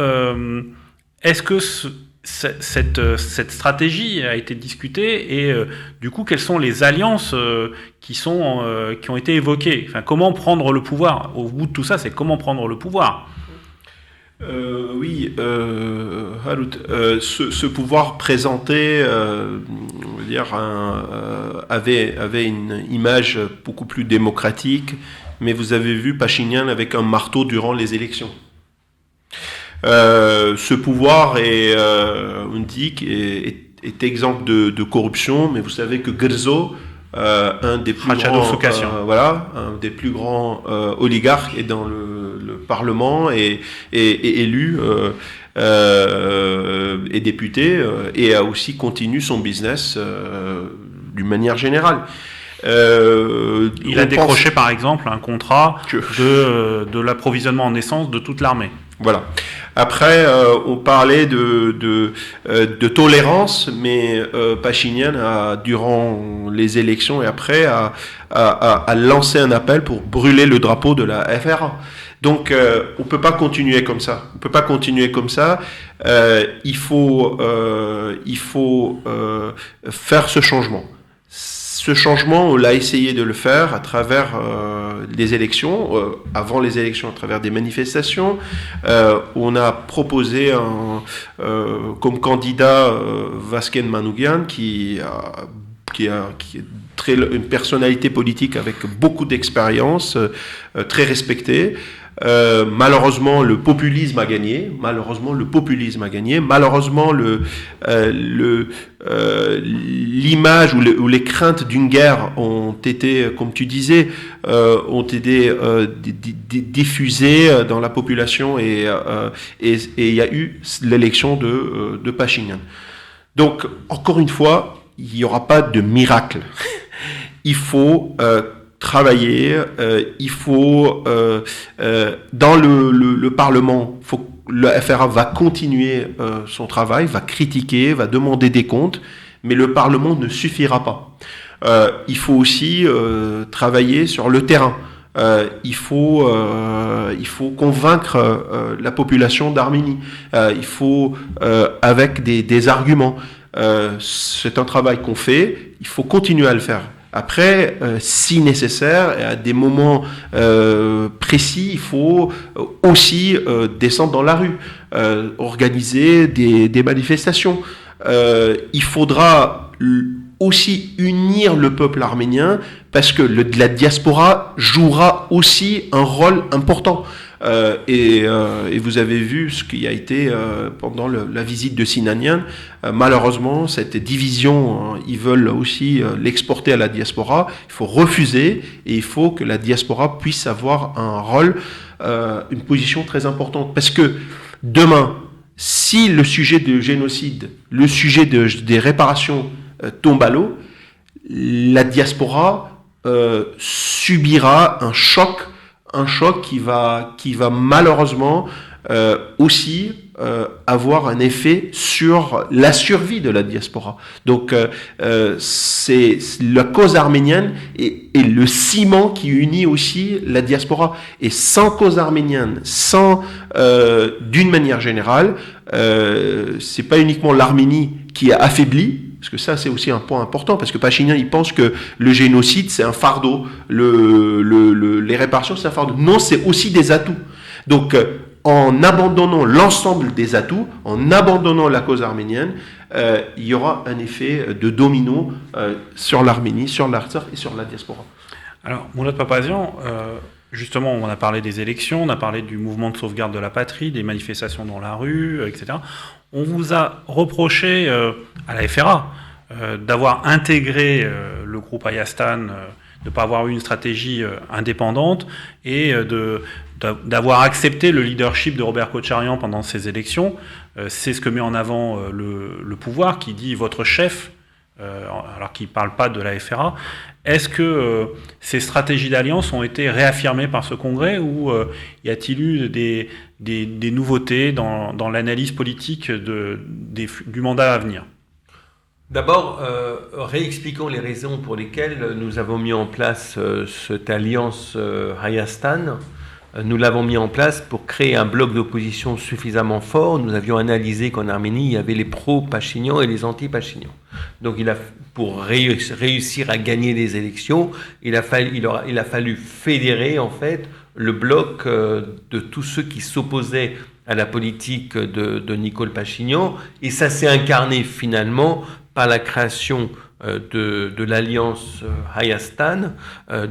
est-ce que cette stratégie a été discutée et du coup quelles sont les alliances qui ont été évoquées, enfin, comment prendre le pouvoir au bout de tout ça, c'est comment prendre le pouvoir. Oui, Harut, ce pouvoir présenté avait une image beaucoup plus démocratique, mais vous avez vu Pachinian avec un marteau durant les élections. Ce pouvoir est exemple de corruption, mais vous savez que Grzo, un des plus grands oligarques, est dans le Parlement et élu est député et a aussi continué son business d'une manière générale. Il a décroché par exemple un contrat de l'approvisionnement en essence de toute l'armée. Voilà. Après, on parlait de tolérance, mais Pachinian durant les élections et après, a lancé un appel pour brûler le drapeau de la FRA. Donc, on peut pas continuer comme ça. On peut pas continuer comme ça. Il faut faire ce changement. Ce changement, on l'a essayé de le faire à travers les élections, avant les élections, à travers des manifestations. On a proposé comme candidat Vasken Manoukian, qui est une personnalité politique avec beaucoup d'expérience, très respectée. Malheureusement, le populisme a gagné. Malheureusement, l'image ou les craintes d'une guerre ont été, comme tu disais, diffusées dans la population et il y a eu l'élection de Pachinian. Donc, encore une fois, il n'y aura pas de miracle. Il faut travailler, il faut dans le Parlement, le FRA va continuer son travail, va critiquer, va demander des comptes, mais le Parlement ne suffira pas. Il faut aussi travailler sur le terrain. Il faut convaincre la population d'Arménie. Il faut avec des arguments. C'est un travail qu'on fait. Il faut continuer à le faire. Après, si nécessaire, et à des moments précis, il faut aussi descendre dans la rue, organiser des manifestations. Il faudra aussi unir le peuple arménien parce que la diaspora jouera aussi un rôle important. Et vous avez vu ce qui a été pendant la visite de Sinanian. Malheureusement, cette division, ils veulent aussi l'exporter à la diaspora. Il faut refuser et il faut que la diaspora puisse avoir un rôle, une position très importante. Parce que demain, si le sujet du génocide, le sujet des réparations tombe à l'eau, la diaspora subira un choc qui va malheureusement aussi avoir un effet sur la survie de la diaspora. Donc, c'est la cause arménienne et le ciment qui unit aussi la diaspora. Et sans cause arménienne, d'une manière générale, c'est pas uniquement l'Arménie qui est affaiblie, parce que ça, c'est aussi un point important, parce que Pachinian, il pense que le génocide, c'est un fardeau, les réparations, c'est un fardeau. Non, c'est aussi des atouts. Donc, en abandonnant l'ensemble des atouts, en abandonnant la cause arménienne, il y aura un effet de domino sur l'Arménie, sur l'Artsakh et sur la diaspora. Alors, Moulad Papazian, justement, on a parlé des élections, on a parlé du mouvement de sauvegarde de la patrie, des manifestations dans la rue, etc. On vous a reproché à la FRA d'avoir intégré le groupe Hayastan, de ne pas avoir eu une stratégie indépendante et d'avoir accepté le leadership de Robert Kotcharian pendant ces élections. C'est ce que met en avant le pouvoir, qui dit votre chef, alors qu'il ne parle pas de la FRA. Est-ce que ces stratégies d'alliance ont été réaffirmées par ce congrès ou y a-t-il eu des nouveautés dans l'analyse politique du mandat à venir ? D'abord, réexpliquons les raisons pour lesquelles nous avons mis en place cette alliance Hayastan. Nous l'avons mis en place pour créer un bloc d'opposition suffisamment fort. Nous avions analysé qu'en Arménie, il y avait les pro-Pachinian et les anti-Pachinian. Donc, pour réussir à gagner les élections, il a fallu fédérer, en fait, le bloc de tous ceux qui s'opposaient à la politique de Nicole Pachinian. Et ça s'est incarné, finalement, par la création de l'alliance Hayastan,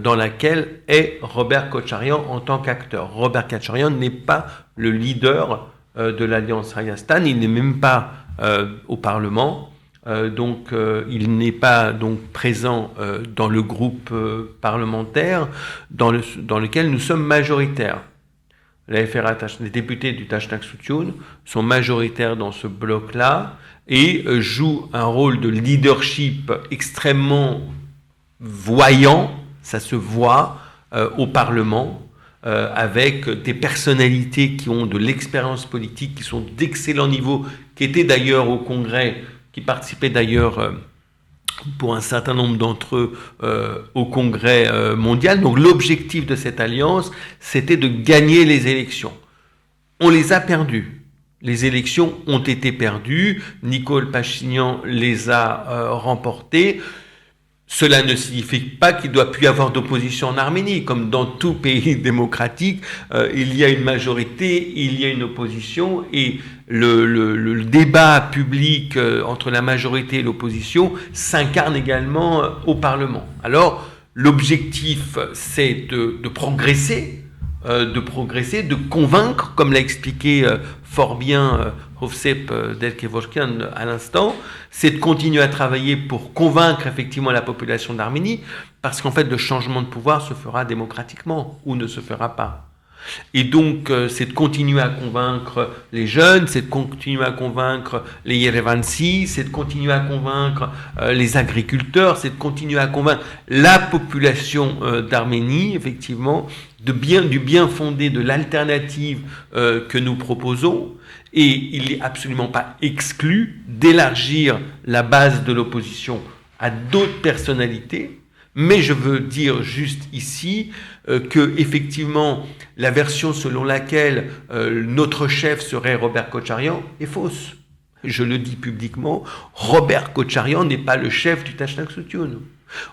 dans laquelle est Robert Kotcharian en tant qu'acteur. Robert Kotcharian n'est pas le leader de l'alliance Hayastan, il n'est même pas au Parlement, donc il n'est pas donc présent dans le groupe parlementaire dans lequel nous sommes majoritaires. La FRA, les députés du Tashnak Southioun sont majoritaires dans ce bloc-là et jouent un rôle de leadership extrêmement voyant, ça se voit au Parlement, avec des personnalités qui ont de l'expérience politique, qui sont d'excellent niveau, qui étaient d'ailleurs au Congrès, qui participaient d'ailleurs pour un certain nombre d'entre eux au Congrès mondial. Donc l'objectif de cette alliance, c'était de gagner les élections. On les a perdues. Les élections ont été perdues. Nicole Pachinian les a remportées. Cela ne signifie pas qu'il ne doit plus y avoir d'opposition en Arménie. Comme dans tout pays démocratique, il y a une majorité, il y a une opposition, et le débat public entre la majorité et l'opposition s'incarne également au Parlement. Alors, l'objectif, c'est de progresser, de convaincre, comme l'a expliqué fort bien Hovsep Delkevorkian à l'instant, c'est de continuer à travailler pour convaincre effectivement la population d'Arménie, parce qu'en fait le changement de pouvoir se fera démocratiquement ou ne se fera pas. Et donc c'est de continuer à convaincre les jeunes, c'est de continuer à convaincre les Yerevansi, c'est de continuer à convaincre les agriculteurs, c'est de continuer à convaincre la population d'Arménie, effectivement, du bien fondé de l'alternative que nous proposons. Et il n'est absolument pas exclu d'élargir la base de l'opposition à d'autres personnalités. Mais je veux dire juste ici que effectivement la version selon laquelle notre chef serait Robert Kotcharian est fausse. Je le dis publiquement, Robert Kotcharian n'est pas le chef du Tashnak Southioun.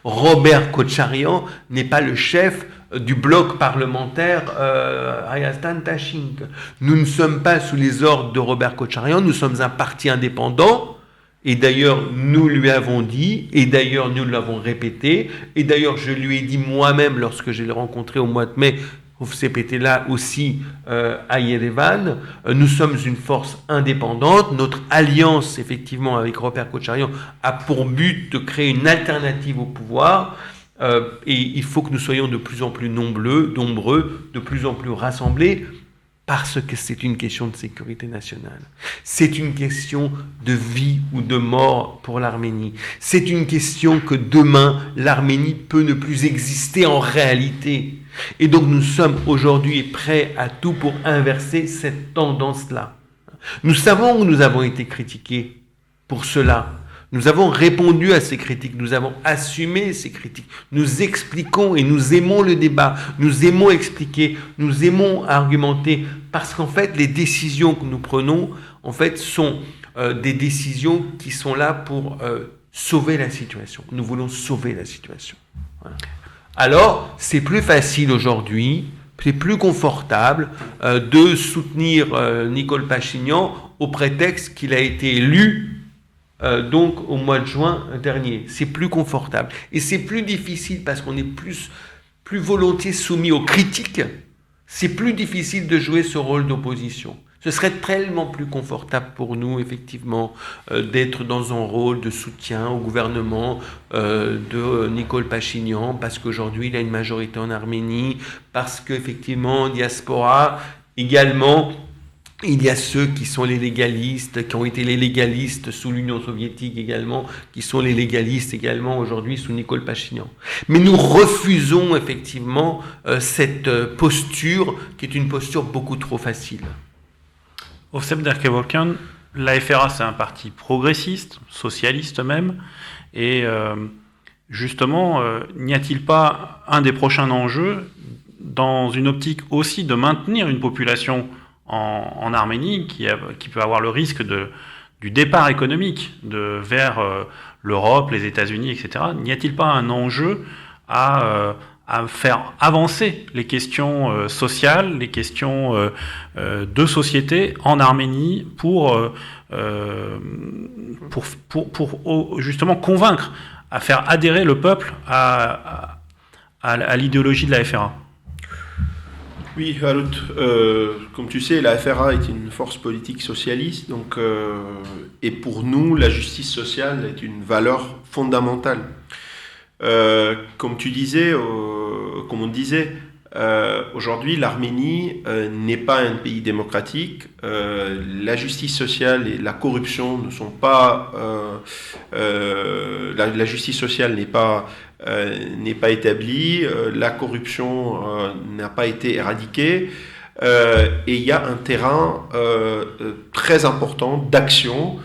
Robert Kotcharian n'est pas le chef du bloc parlementaire Hayastan Tashink. Nous ne sommes pas sous les ordres de Robert Kotcharian, nous sommes un parti indépendant. Et d'ailleurs, nous lui avons dit, et d'ailleurs, nous l'avons répété, et d'ailleurs, je lui ai dit moi-même lorsque je l'ai rencontré au mois de mai, Hovsep était là aussi à Yerevan, nous sommes une force indépendante, notre alliance, effectivement, avec Robert Kotcharian a pour but de créer une alternative au pouvoir, et il faut que nous soyons de plus en plus nombreux, de plus en plus rassemblés, parce que c'est une question de sécurité nationale. C'est une question de vie ou de mort pour l'Arménie. C'est une question que demain, l'Arménie peut ne plus exister en réalité. Et donc nous sommes aujourd'hui prêts à tout pour inverser cette tendance-là. Nous savons où nous avons été critiqués pour cela. Nous avons répondu à ces critiques, nous avons assumé ces critiques. Nous expliquons et nous aimons le débat, nous aimons expliquer, nous aimons argumenter, parce qu'en fait, les décisions que nous prenons, en fait, sont des décisions qui sont là pour sauver la situation. Nous voulons sauver la situation. Voilà. Alors, c'est plus facile aujourd'hui, c'est plus confortable de soutenir Nicole Pachinian au prétexte qu'il a été élu donc au mois de juin dernier. C'est plus confortable. Et c'est plus difficile parce qu'on est plus volontiers soumis aux critiques. C'est plus difficile de jouer ce rôle d'opposition. Ce serait tellement plus confortable pour nous, effectivement, d'être dans un rôle de soutien au gouvernement de Nicole Pachinian, parce qu'aujourd'hui, il a une majorité en Arménie, parce qu'effectivement, en diaspora, également, il y a ceux qui sont les légalistes, qui ont été les légalistes sous l'Union soviétique également, qui sont les légalistes également aujourd'hui sous Nicole Pachinian. Mais nous refusons effectivement cette posture, qui est une posture beaucoup trop facile. Ofsem Derkevolkan, la FRA c'est un parti progressiste, socialiste même, et justement, n'y a-t-il pas un des prochains enjeux dans une optique aussi de maintenir une population en Arménie qui peut avoir le risque du départ économique vers l'Europe, les États-Unis, etc. N'y a-t-il pas un enjeu à faire avancer les questions sociales, les questions de société en Arménie pour justement convaincre, à faire adhérer le peuple à l'idéologie de la FRA? Oui, Harut, comme tu sais, la FRA est une force politique socialiste, donc, et pour nous, la justice sociale est une valeur fondamentale. Comme tu disais, comme on disait, aujourd'hui, l'Arménie n'est pas un pays démocratique. La justice sociale et la corruption ne sont pas... la justice sociale n'est pas établie, la corruption n'a pas été éradiquée, et il y a un terrain très important d'action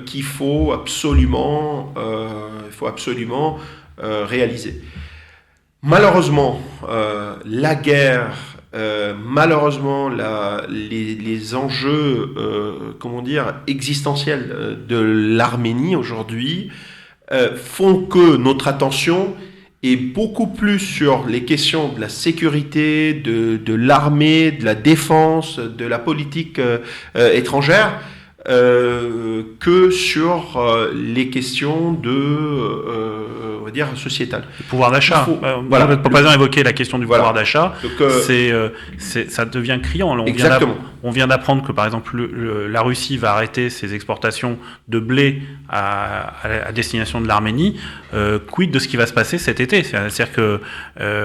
qu'il faut absolument réaliser. Malheureusement, la guerre, malheureusement, les enjeux, existentiels de l'Arménie aujourd'hui font que notre attention est beaucoup plus sur les questions de la sécurité, de l'armée, de la défense, de la politique étrangère, que sur les questions on va dire sociétales. Le pouvoir d'achat. Voilà. Le président a évoqué la question du pouvoir d'achat. Donc, ça devient criant. On vient d'apprendre que, par exemple, la Russie va arrêter ses exportations de blé à destination de l'Arménie. Quid de ce qui va se passer cet été? C'est-à-dire qu'à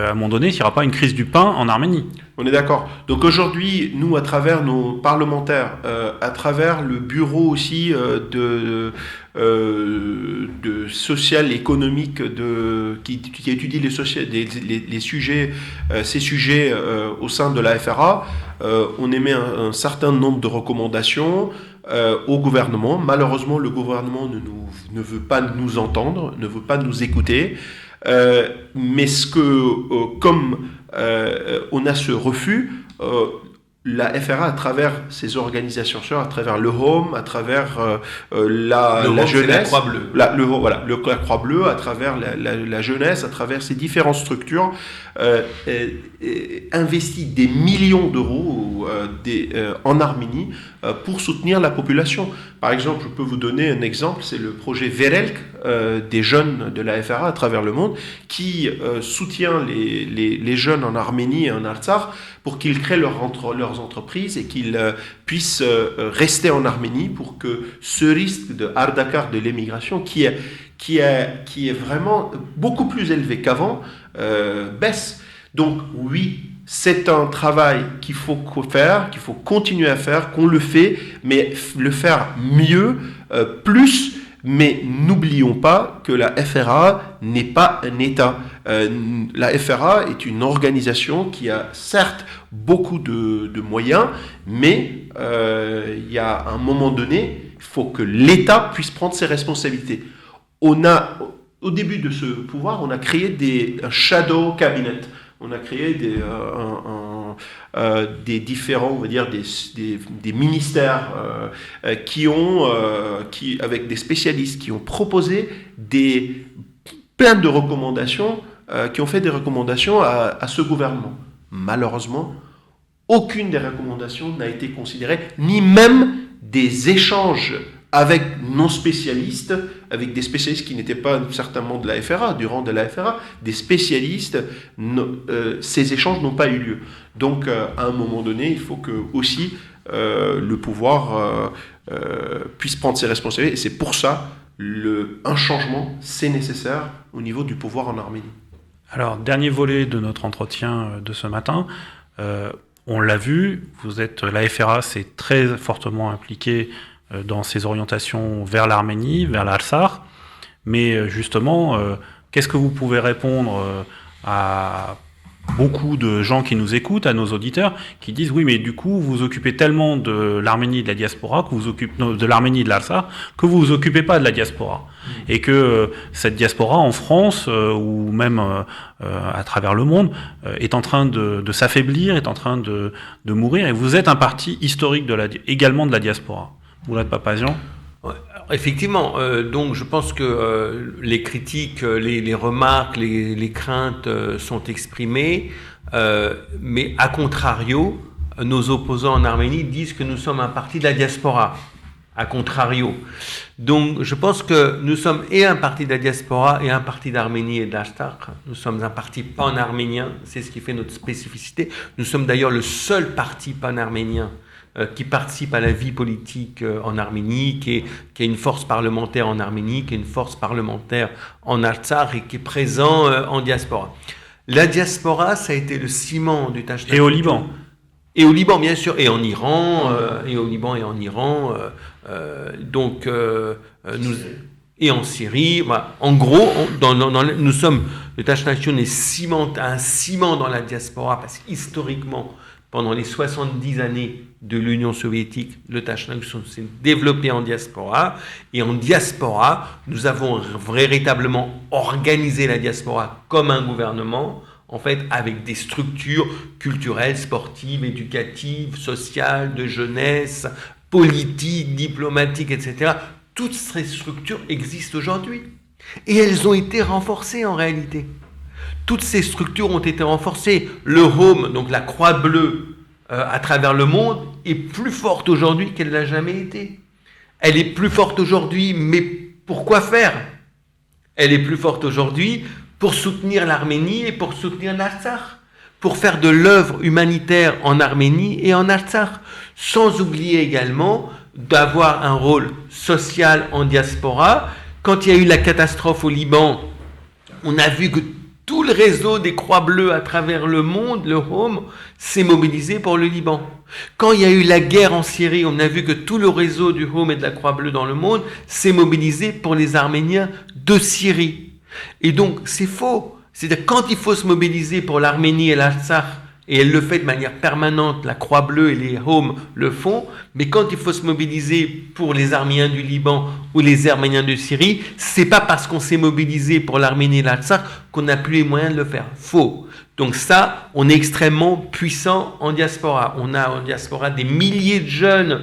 un moment donné, il n'y aura pas une crise du pain en Arménie. On est d'accord. Donc aujourd'hui, nous, à travers nos parlementaires, à travers le bureau aussi de social économique qui étudie les sujets, ces sujets au sein de la FRA, on émet un certain nombre de recommandations au gouvernement. Malheureusement, le gouvernement ne veut pas nous entendre, ne veut pas nous écouter. Mais comme on a ce refus, la FRA, à travers ses organisations, à travers le Home, à travers la jeunesse, la Croix Bleue, à travers la jeunesse, à travers ces différentes structures, investit des millions d'euros en Arménie pour soutenir la population. Par exemple, je peux vous donner un exemple, c'est le projet Verelk des jeunes de la FRA à travers le monde, qui soutient les jeunes en Arménie et en Artsakh pour qu'ils créent leurs entreprises et qu'ils puissent rester en Arménie, pour que ce risque de Ardakar de l'émigration, qui est vraiment beaucoup plus élevé qu'avant, baisse. Donc oui, c'est un travail qu'il faut faire, qu'il faut continuer à faire, qu'on le fait, mais le faire mieux, plus, Mais n'oublions pas que la FRA n'est pas un État. La FRA est une organisation qui a certes beaucoup de moyens, mais il y a un moment donné, il faut que l'État puisse prendre ses responsabilités. Au début de ce pouvoir, on a créé un shadow cabinet. On a créé des différents, on va dire, des ministères avec des spécialistes qui ont proposé plein de recommandations, qui ont fait des recommandations à ce gouvernement. Malheureusement, aucune des recommandations n'a été considérée, ni même des échanges avec non-spécialistes, avec des spécialistes qui n'étaient pas certainement de la FRA, du rang de la FRA, des spécialistes, ces échanges n'ont pas eu lieu. Donc, à un moment donné, il faut que aussi le pouvoir puisse prendre ses responsabilités. Et c'est pour ça, un changement, c'est nécessaire au niveau du pouvoir en Arménie. Alors, dernier volet de notre entretien de ce matin. On l'a vu, la FRA s'est très fortement impliquée dans ses orientations vers l'Arménie, vers l'Artsakh. Mais justement, qu'est-ce que vous pouvez répondre à beaucoup de gens qui nous écoutent, à nos auditeurs, qui disent oui, mais du coup, vous vous occupez tellement de l'Arménie et de la diaspora, de l'Arménie et de l'Artsakh, que vous vous occupez pas de la diaspora. Et que cette diaspora en France, ou même à travers le monde, est en train de s'affaiblir, est en train de mourir, et vous êtes un parti historique également de la diaspora. Moulad Papazian. Effectivement, donc je pense que les critiques, les remarques, les craintes sont exprimées, mais à contrario, nos opposants en Arménie disent que nous sommes un parti de la diaspora, à contrario. Donc je pense que nous sommes et un parti de la diaspora et un parti d'Arménie et d'Artsakh. Nous sommes un parti pan-arménien, c'est ce qui fait notre spécificité. Nous sommes d'ailleurs le seul parti pan-arménien qui participe à la vie politique en Arménie, qui a une force parlementaire en Arménie, qui a une force parlementaire en Artsakh et qui est présent en diaspora. La diaspora, ça a été le ciment du Tashnakh. Et au Liban. Et au Liban, bien sûr, et en Iran, et au Liban et en Iran. Et en Syrie. Voilà. En gros, nous sommes, le Tashnakh est un ciment dans la diaspora, parce qu'historiquement, pendant les 70 années de l'Union soviétique, le Tashnakh s'est développé en diaspora. Et en diaspora, nous avons véritablement organisé la diaspora comme un gouvernement, en fait, avec des structures culturelles, sportives, éducatives, sociales, de jeunesse, politiques, diplomatiques, etc. Toutes ces structures existent aujourd'hui. Et elles ont été renforcées en réalité. Toutes ces structures ont été renforcées. Le Home, donc la Croix Bleue, à travers le monde, est plus forte aujourd'hui qu'elle n'a jamais été. Elle est plus forte aujourd'hui, mais pour quoi faire ? Elle est plus forte aujourd'hui pour soutenir l'Arménie et pour soutenir l'Artsakh, pour faire de l'œuvre humanitaire en Arménie et en Artsakh, sans oublier également d'avoir un rôle social en diaspora. Quand il y a eu la catastrophe au Liban, on a vu que tout le réseau des Croix Bleues à travers le monde, le Home, s'est mobilisé pour le Liban. Quand il y a eu la guerre en Syrie, on a vu que tout le réseau du Home et de la Croix Bleue dans le monde s'est mobilisé pour les Arméniens de Syrie. Et donc, c'est faux. C'est-à-dire, quand il faut se mobiliser pour l'Arménie et l'Artsakh, et elle le fait de manière permanente, la Croix Bleue et les Home le font, mais quand il faut se mobiliser pour les Arméniens du Liban ou les Arméniens de Syrie, c'est pas parce qu'on s'est mobilisé pour l'Arménie et l'Artsakh qu'on n'a plus les moyens de le faire. Faux. Donc ça, on est extrêmement puissant en diaspora. On a en diaspora des milliers de jeunes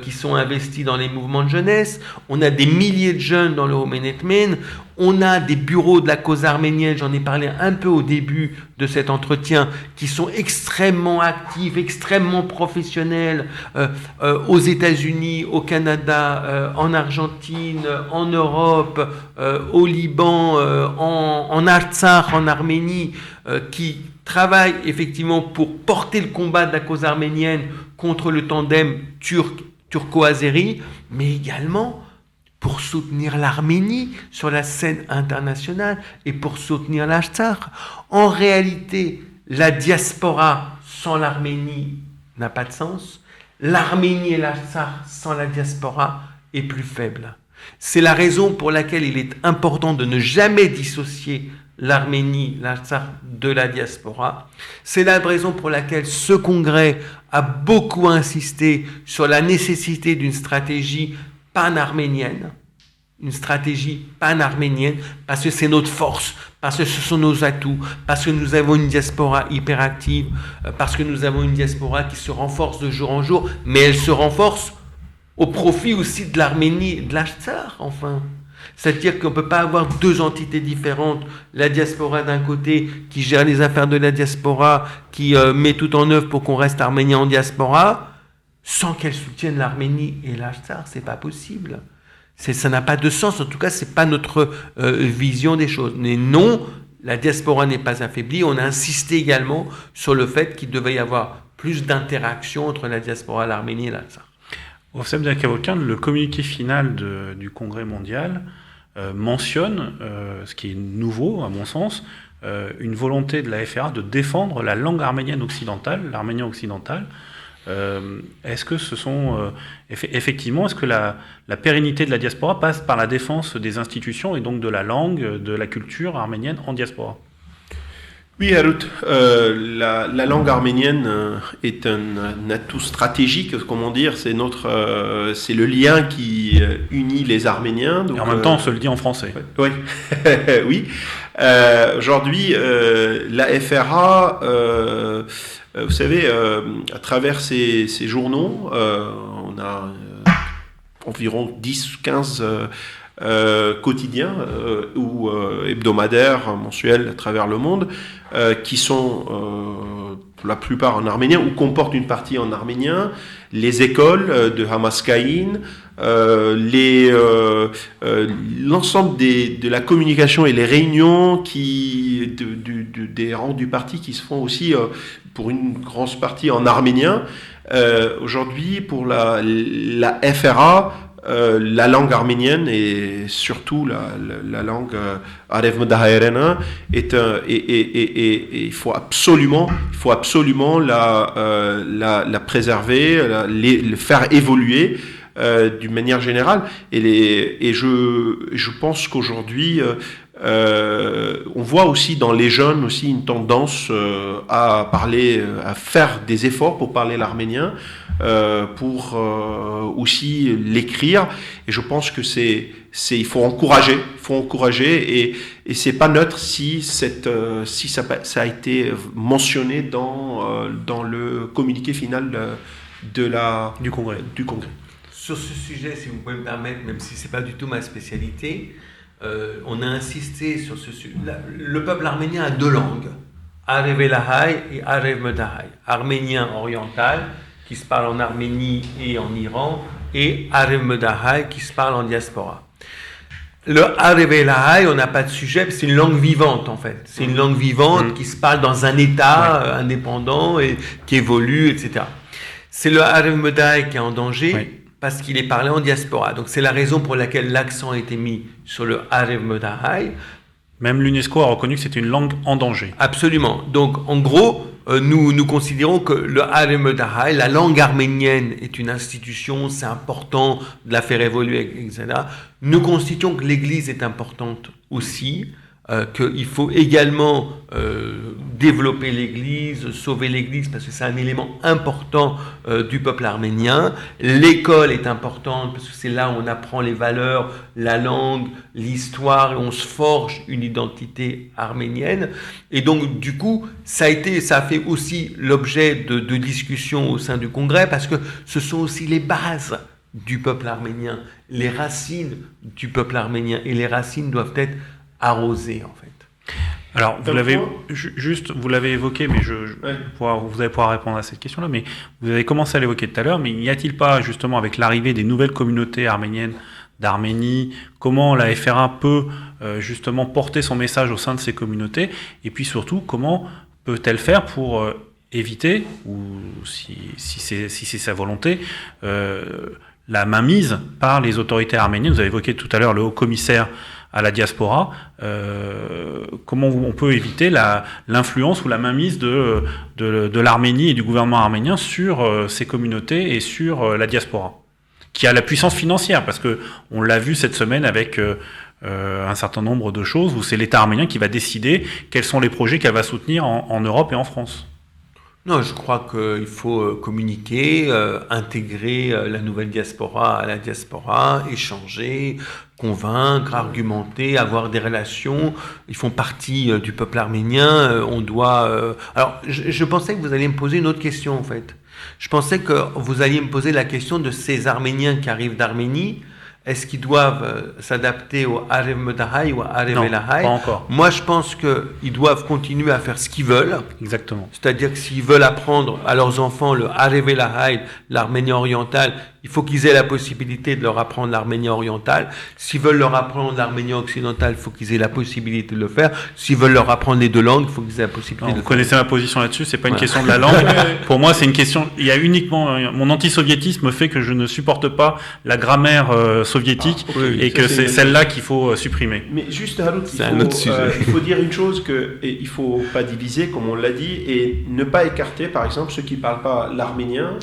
qui sont investis dans les mouvements de jeunesse. On a des milliers de jeunes dans le Home Management. On a des bureaux de la cause arménienne, j'en ai parlé un peu au début de cet entretien, qui sont extrêmement actifs, extrêmement professionnels aux États-Unis, au Canada, en Argentine, en Europe, au Liban, en Artsakh, en Arménie, qui travaillent effectivement pour porter le combat de la cause arménienne contre le tandem turco-azéri, mais également pour soutenir l'Arménie sur la scène internationale et pour soutenir l'Artsakh. En réalité, la diaspora sans l'Arménie n'a pas de sens. L'Arménie et l'Artsakh sans la diaspora est plus faible. C'est la raison pour laquelle il est important de ne jamais dissocier l'Arménie, l'Artsakh de la diaspora. C'est la raison pour laquelle ce congrès a beaucoup insisté sur la nécessité d'une stratégie pan-arménienne. Une stratégie pan-arménienne, parce que c'est notre force, parce que ce sont nos atouts, parce que nous avons une diaspora hyperactive, parce que nous avons une diaspora qui se renforce de jour en jour, mais elle se renforce au profit aussi de l'Arménie et de l'Artsakh, enfin. C'est-à-dire qu'on ne peut pas avoir deux entités différentes, la diaspora d'un côté qui gère les affaires de la diaspora, qui met tout en œuvre pour qu'on reste arménien en diaspora, sans qu'elle soutienne l'Arménie et l'Artsakh, c'est pas possible. Ça n'a pas de sens, en tout cas, c'est pas notre vision des choses. Mais non, la diaspora n'est pas affaiblie. On a insisté également sur le fait qu'il devait y avoir plus d'interaction entre la diaspora, l'Arménie et l'Artsakh. Ouassem Diak-Abokan, le communiqué final du Congrès mondial mentionne, ce qui est nouveau à mon sens, une volonté de la FRA de défendre la langue arménienne occidentale, l'arménien occidental. Est-ce que ce sont effectivement, est-ce que la pérennité de la diaspora passe par la défense des institutions et donc de la langue, de la culture arménienne en diaspora? Oui, Harut, la langue arménienne est un atout stratégique, comment dire, c'est le lien qui unit les Arméniens. Donc, et en même temps, on se le dit en français. Oui, oui. Aujourd'hui, la FRA, vous savez, à travers ces journaux, on a environ 10 ou 15 quotidiens ou hebdomadaires, mensuels à travers le monde, qui sont pour la plupart en arménien ou comportent une partie en arménien, les écoles de Hamaskaïn, l'ensemble de la communication et les réunions des rangs du parti qui se font aussi pour une grande partie en arménien. Aujourd'hui, pour la FRA, la langue arménienne et surtout la langue Arev Medahaerena il faut absolument la préserver, le faire évoluer d'une manière générale. Et je pense qu'aujourd'hui on voit aussi dans les jeunes aussi une tendance à faire des efforts pour parler l'arménien, pour aussi l'écrire, et je pense que il faut encourager et c'est pas neutre si ça a été mentionné dans le communiqué final du congrès. Sur ce sujet, si vous pouvez me permettre, même si c'est pas du tout ma spécialité, on a insisté sur ce sujet. Le peuple arménien a deux langues, Arev Elahai et Arev Medahai, arménien oriental qui se parle en Arménie et en Iran, et Arev Medahai qui se parle en diaspora. Le Arev Elahai, on n'a pas de sujet, c'est une langue vivante en fait. C'est une langue vivante qui se parle dans un État indépendant et qui évolue, etc. C'est le Arev Medahai qui est en danger parce qu'il est parlé en diaspora. Donc c'est la raison pour laquelle l'accent a été mis sur le Arev Medahai. Même l'UNESCO a reconnu que c'était une langue en danger. Absolument. Donc en gros, nous considérons que le Arev Medahai, la langue arménienne, est une institution, c'est important de la faire évoluer, etc. Nous considérons que l'Église est importante aussi, qu'il faut également développer l'Église, sauver l'Église, parce que c'est un élément important du peuple arménien. L'école est importante, parce que c'est là où on apprend les valeurs, la langue, l'histoire, et on se forge une identité arménienne. Et donc, du coup, ça a fait aussi l'objet de discussions au sein du Congrès, parce que ce sont aussi les bases du peuple arménien, les racines du peuple arménien, et les racines doivent être arrosé en fait. Alors, vous l'avez évoqué, mais vous allez pouvoir répondre à cette question-là, mais vous avez commencé à l'évoquer tout à l'heure, mais n'y a-t-il pas, justement, avec l'arrivée des nouvelles communautés arméniennes d'Arménie, comment la FRA peut justement porter son message au sein de ces communautés, et puis surtout, comment peut-elle faire pour éviter, ou si c'est sa volonté, la mainmise par les autorités arméniennes. Vous avez évoqué tout à l'heure le haut-commissaire à la diaspora, comment on peut éviter l'influence ou la mainmise de l'Arménie et du gouvernement arménien sur ces communautés et sur la diaspora, qui a la puissance financière, parce que on l'a vu cette semaine avec un certain nombre de choses où c'est l'État arménien qui va décider quels sont les projets qu'elle va soutenir en Europe et en France. Non, je crois qu'il faut communiquer, intégrer la nouvelle diaspora à la diaspora, échanger, convaincre, argumenter, avoir des relations. Ils font partie du peuple arménien. On doit. Alors, je pensais que vous alliez me poser une autre question en fait. Je pensais que vous alliez me poser la question de ces Arméniens qui arrivent d'Arménie. Est-ce qu'ils doivent s'adapter au Arev Medahai ou à Arev Elahai ? Non, pas encore. Moi, je pense qu'ils doivent continuer à faire ce qu'ils veulent. Exactement. C'est-à-dire que s'ils veulent apprendre à leurs enfants le Arev Elahai, l'Arménien oriental, il faut qu'ils aient la possibilité de leur apprendre l'Arménien oriental. S'ils veulent leur apprendre l'Arménien occidental, il faut qu'ils aient la possibilité de le faire. S'ils veulent leur apprendre les deux langues, il faut qu'ils aient la possibilité de le faire. Vous connaissez ma position là-dessus, c'est pas une question de la langue. Pour moi, c'est une question. Il y a uniquement mon antisoviétisme fait que je ne supporte pas la grammaire soviétique et que c'est celle-là qu'il faut supprimer. Mais juste, Harout, sujet. il faut dire une chose il ne faut pas diviser, comme on l'a dit, et ne pas écarter, par exemple, ceux qui ne parlent pas l'arménien,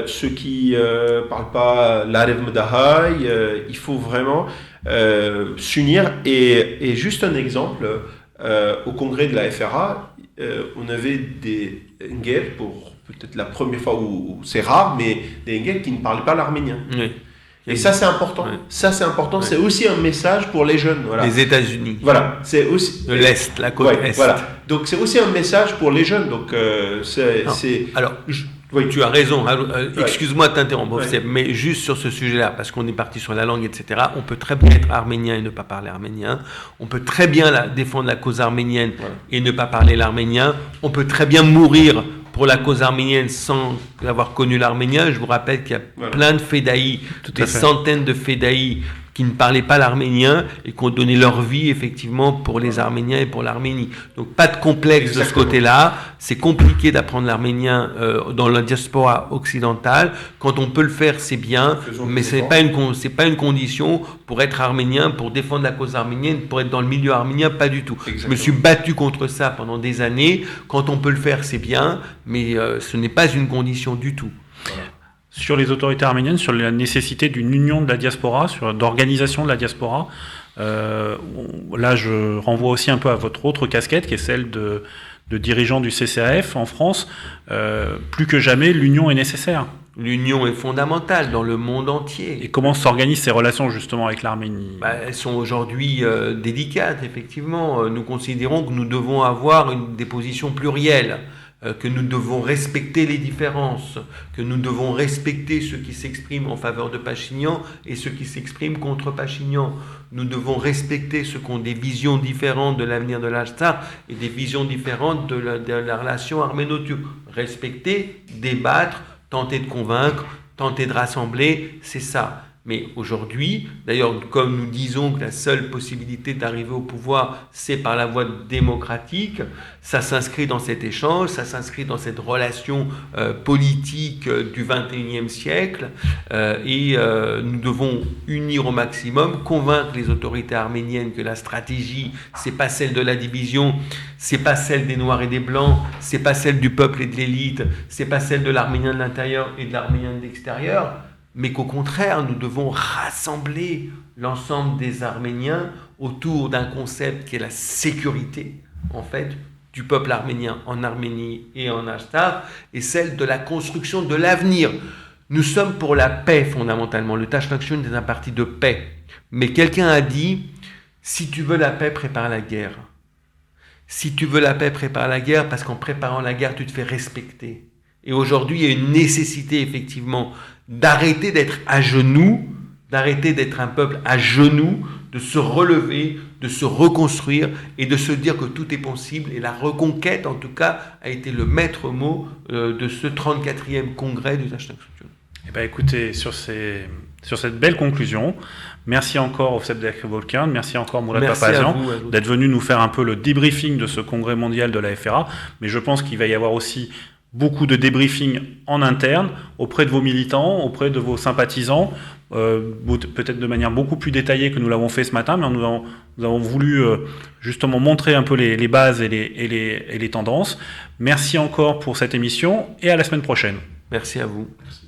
ceux qui ne parlent pas l'Arev Medahai. Il faut vraiment s'unir. Et juste un exemple, au congrès de la FRA, on avait des Ngel, pour peut-être la première fois, où c'est rare, mais des Ngel qui ne parlaient pas l'arménien. Oui. Et ça, c'est important. Ouais. Ça, c'est important. Ouais. C'est aussi un message pour les jeunes. Voilà. Les États-Unis. Voilà. C'est aussi de l'Est, la côte Est. Voilà. Donc, c'est aussi un message pour les jeunes. Donc, c'est. Alors, oui, tu as raison. Excuse-moi de t'interrompre, mais juste sur ce sujet-là, parce qu'on est parti sur la langue, etc. On peut très bien être arménien et ne pas parler arménien. On peut très bien défendre la cause arménienne et ne pas parler l'arménien. On peut très bien mourir pour la cause arménienne sans avoir connu l'arménien. Je vous rappelle qu'il y a plein de fédaïs, des centaines de fédaïs qui ne parlaient pas l'arménien et qui ont donné leur vie effectivement pour les Arméniens et pour l'Arménie. Donc pas de complexe de ce côté-là. C'est compliqué d'apprendre l'arménien dans la diaspora occidentale. Quand on peut le faire, c'est bien, mais c'est pas une condition pour être arménien, pour défendre la cause arménienne, pour être dans le milieu arménien, pas du tout. Exactement. Je me suis battu contre ça pendant des années. Quand on peut le faire, c'est bien, mais ce n'est pas une condition du tout. Voilà. Sur les autorités arméniennes, sur la nécessité d'une union de la diaspora, d'organisation de la diaspora. Là, je renvoie aussi un peu à votre autre casquette, qui est celle de dirigeant du CCAF en France. Plus que jamais, l'union est nécessaire. L'union est fondamentale dans le monde entier. Et comment s'organisent ces relations justement avec l'Arménie ? Elles sont aujourd'hui délicates, effectivement. Nous considérons que nous devons avoir des positions plurielles. Que nous devons respecter les différences, que nous devons respecter ceux qui s'expriment en faveur de Pachinian et ceux qui s'expriment contre Pachinian. Nous devons respecter ceux qui ont des visions différentes de l'avenir de l'Artsakh et des visions différentes de la relation arméno-turque. Respecter, débattre, tenter de convaincre, tenter de rassembler, c'est ça. Mais aujourd'hui, d'ailleurs, comme nous disons que la seule possibilité d'arriver au pouvoir, c'est par la voie démocratique, ça s'inscrit dans cet échange, ça s'inscrit dans cette relation politique du XXIe siècle, et nous devons unir au maximum, convaincre les autorités arméniennes que la stratégie, c'est pas celle de la division, c'est pas celle des Noirs et des Blancs, c'est pas celle du peuple et de l'élite, c'est pas celle de l'Arménien de l'intérieur et de l'Arménien de l'extérieur, mais qu'au contraire, nous devons rassembler l'ensemble des Arméniens autour d'un concept qui est la sécurité, en fait, du peuple arménien en Arménie et en Artsakh, et celle de la construction de l'avenir. Nous sommes pour la paix, fondamentalement. Le Tashnaq Tune est un parti de paix. Mais quelqu'un a dit, si tu veux la paix, prépare la guerre. Si tu veux la paix, prépare la guerre, parce qu'en préparant la guerre, tu te fais respecter. Et aujourd'hui, il y a une nécessité, effectivement, d'arrêter d'être à genoux, d'arrêter d'être un peuple à genoux, de se relever, de se reconstruire et de se dire que tout est possible. Et la reconquête, en tout cas, a été le maître mot de ce 34e congrès du Tashnaq Tune. Eh bien, écoutez, sur cette belle conclusion, merci encore au Sebdek Volkan, merci encore Mourad Papazian d'être venu nous faire un peu le débriefing de ce congrès mondial de la FRA. Mais je pense qu'il va y avoir aussi beaucoup de débriefing en interne, auprès de vos militants, auprès de vos sympathisants, peut-être de manière beaucoup plus détaillée que nous l'avons fait ce matin, mais nous avons voulu justement montrer un peu les bases et les tendances. Merci encore pour cette émission et à la semaine prochaine. Merci à vous. Merci.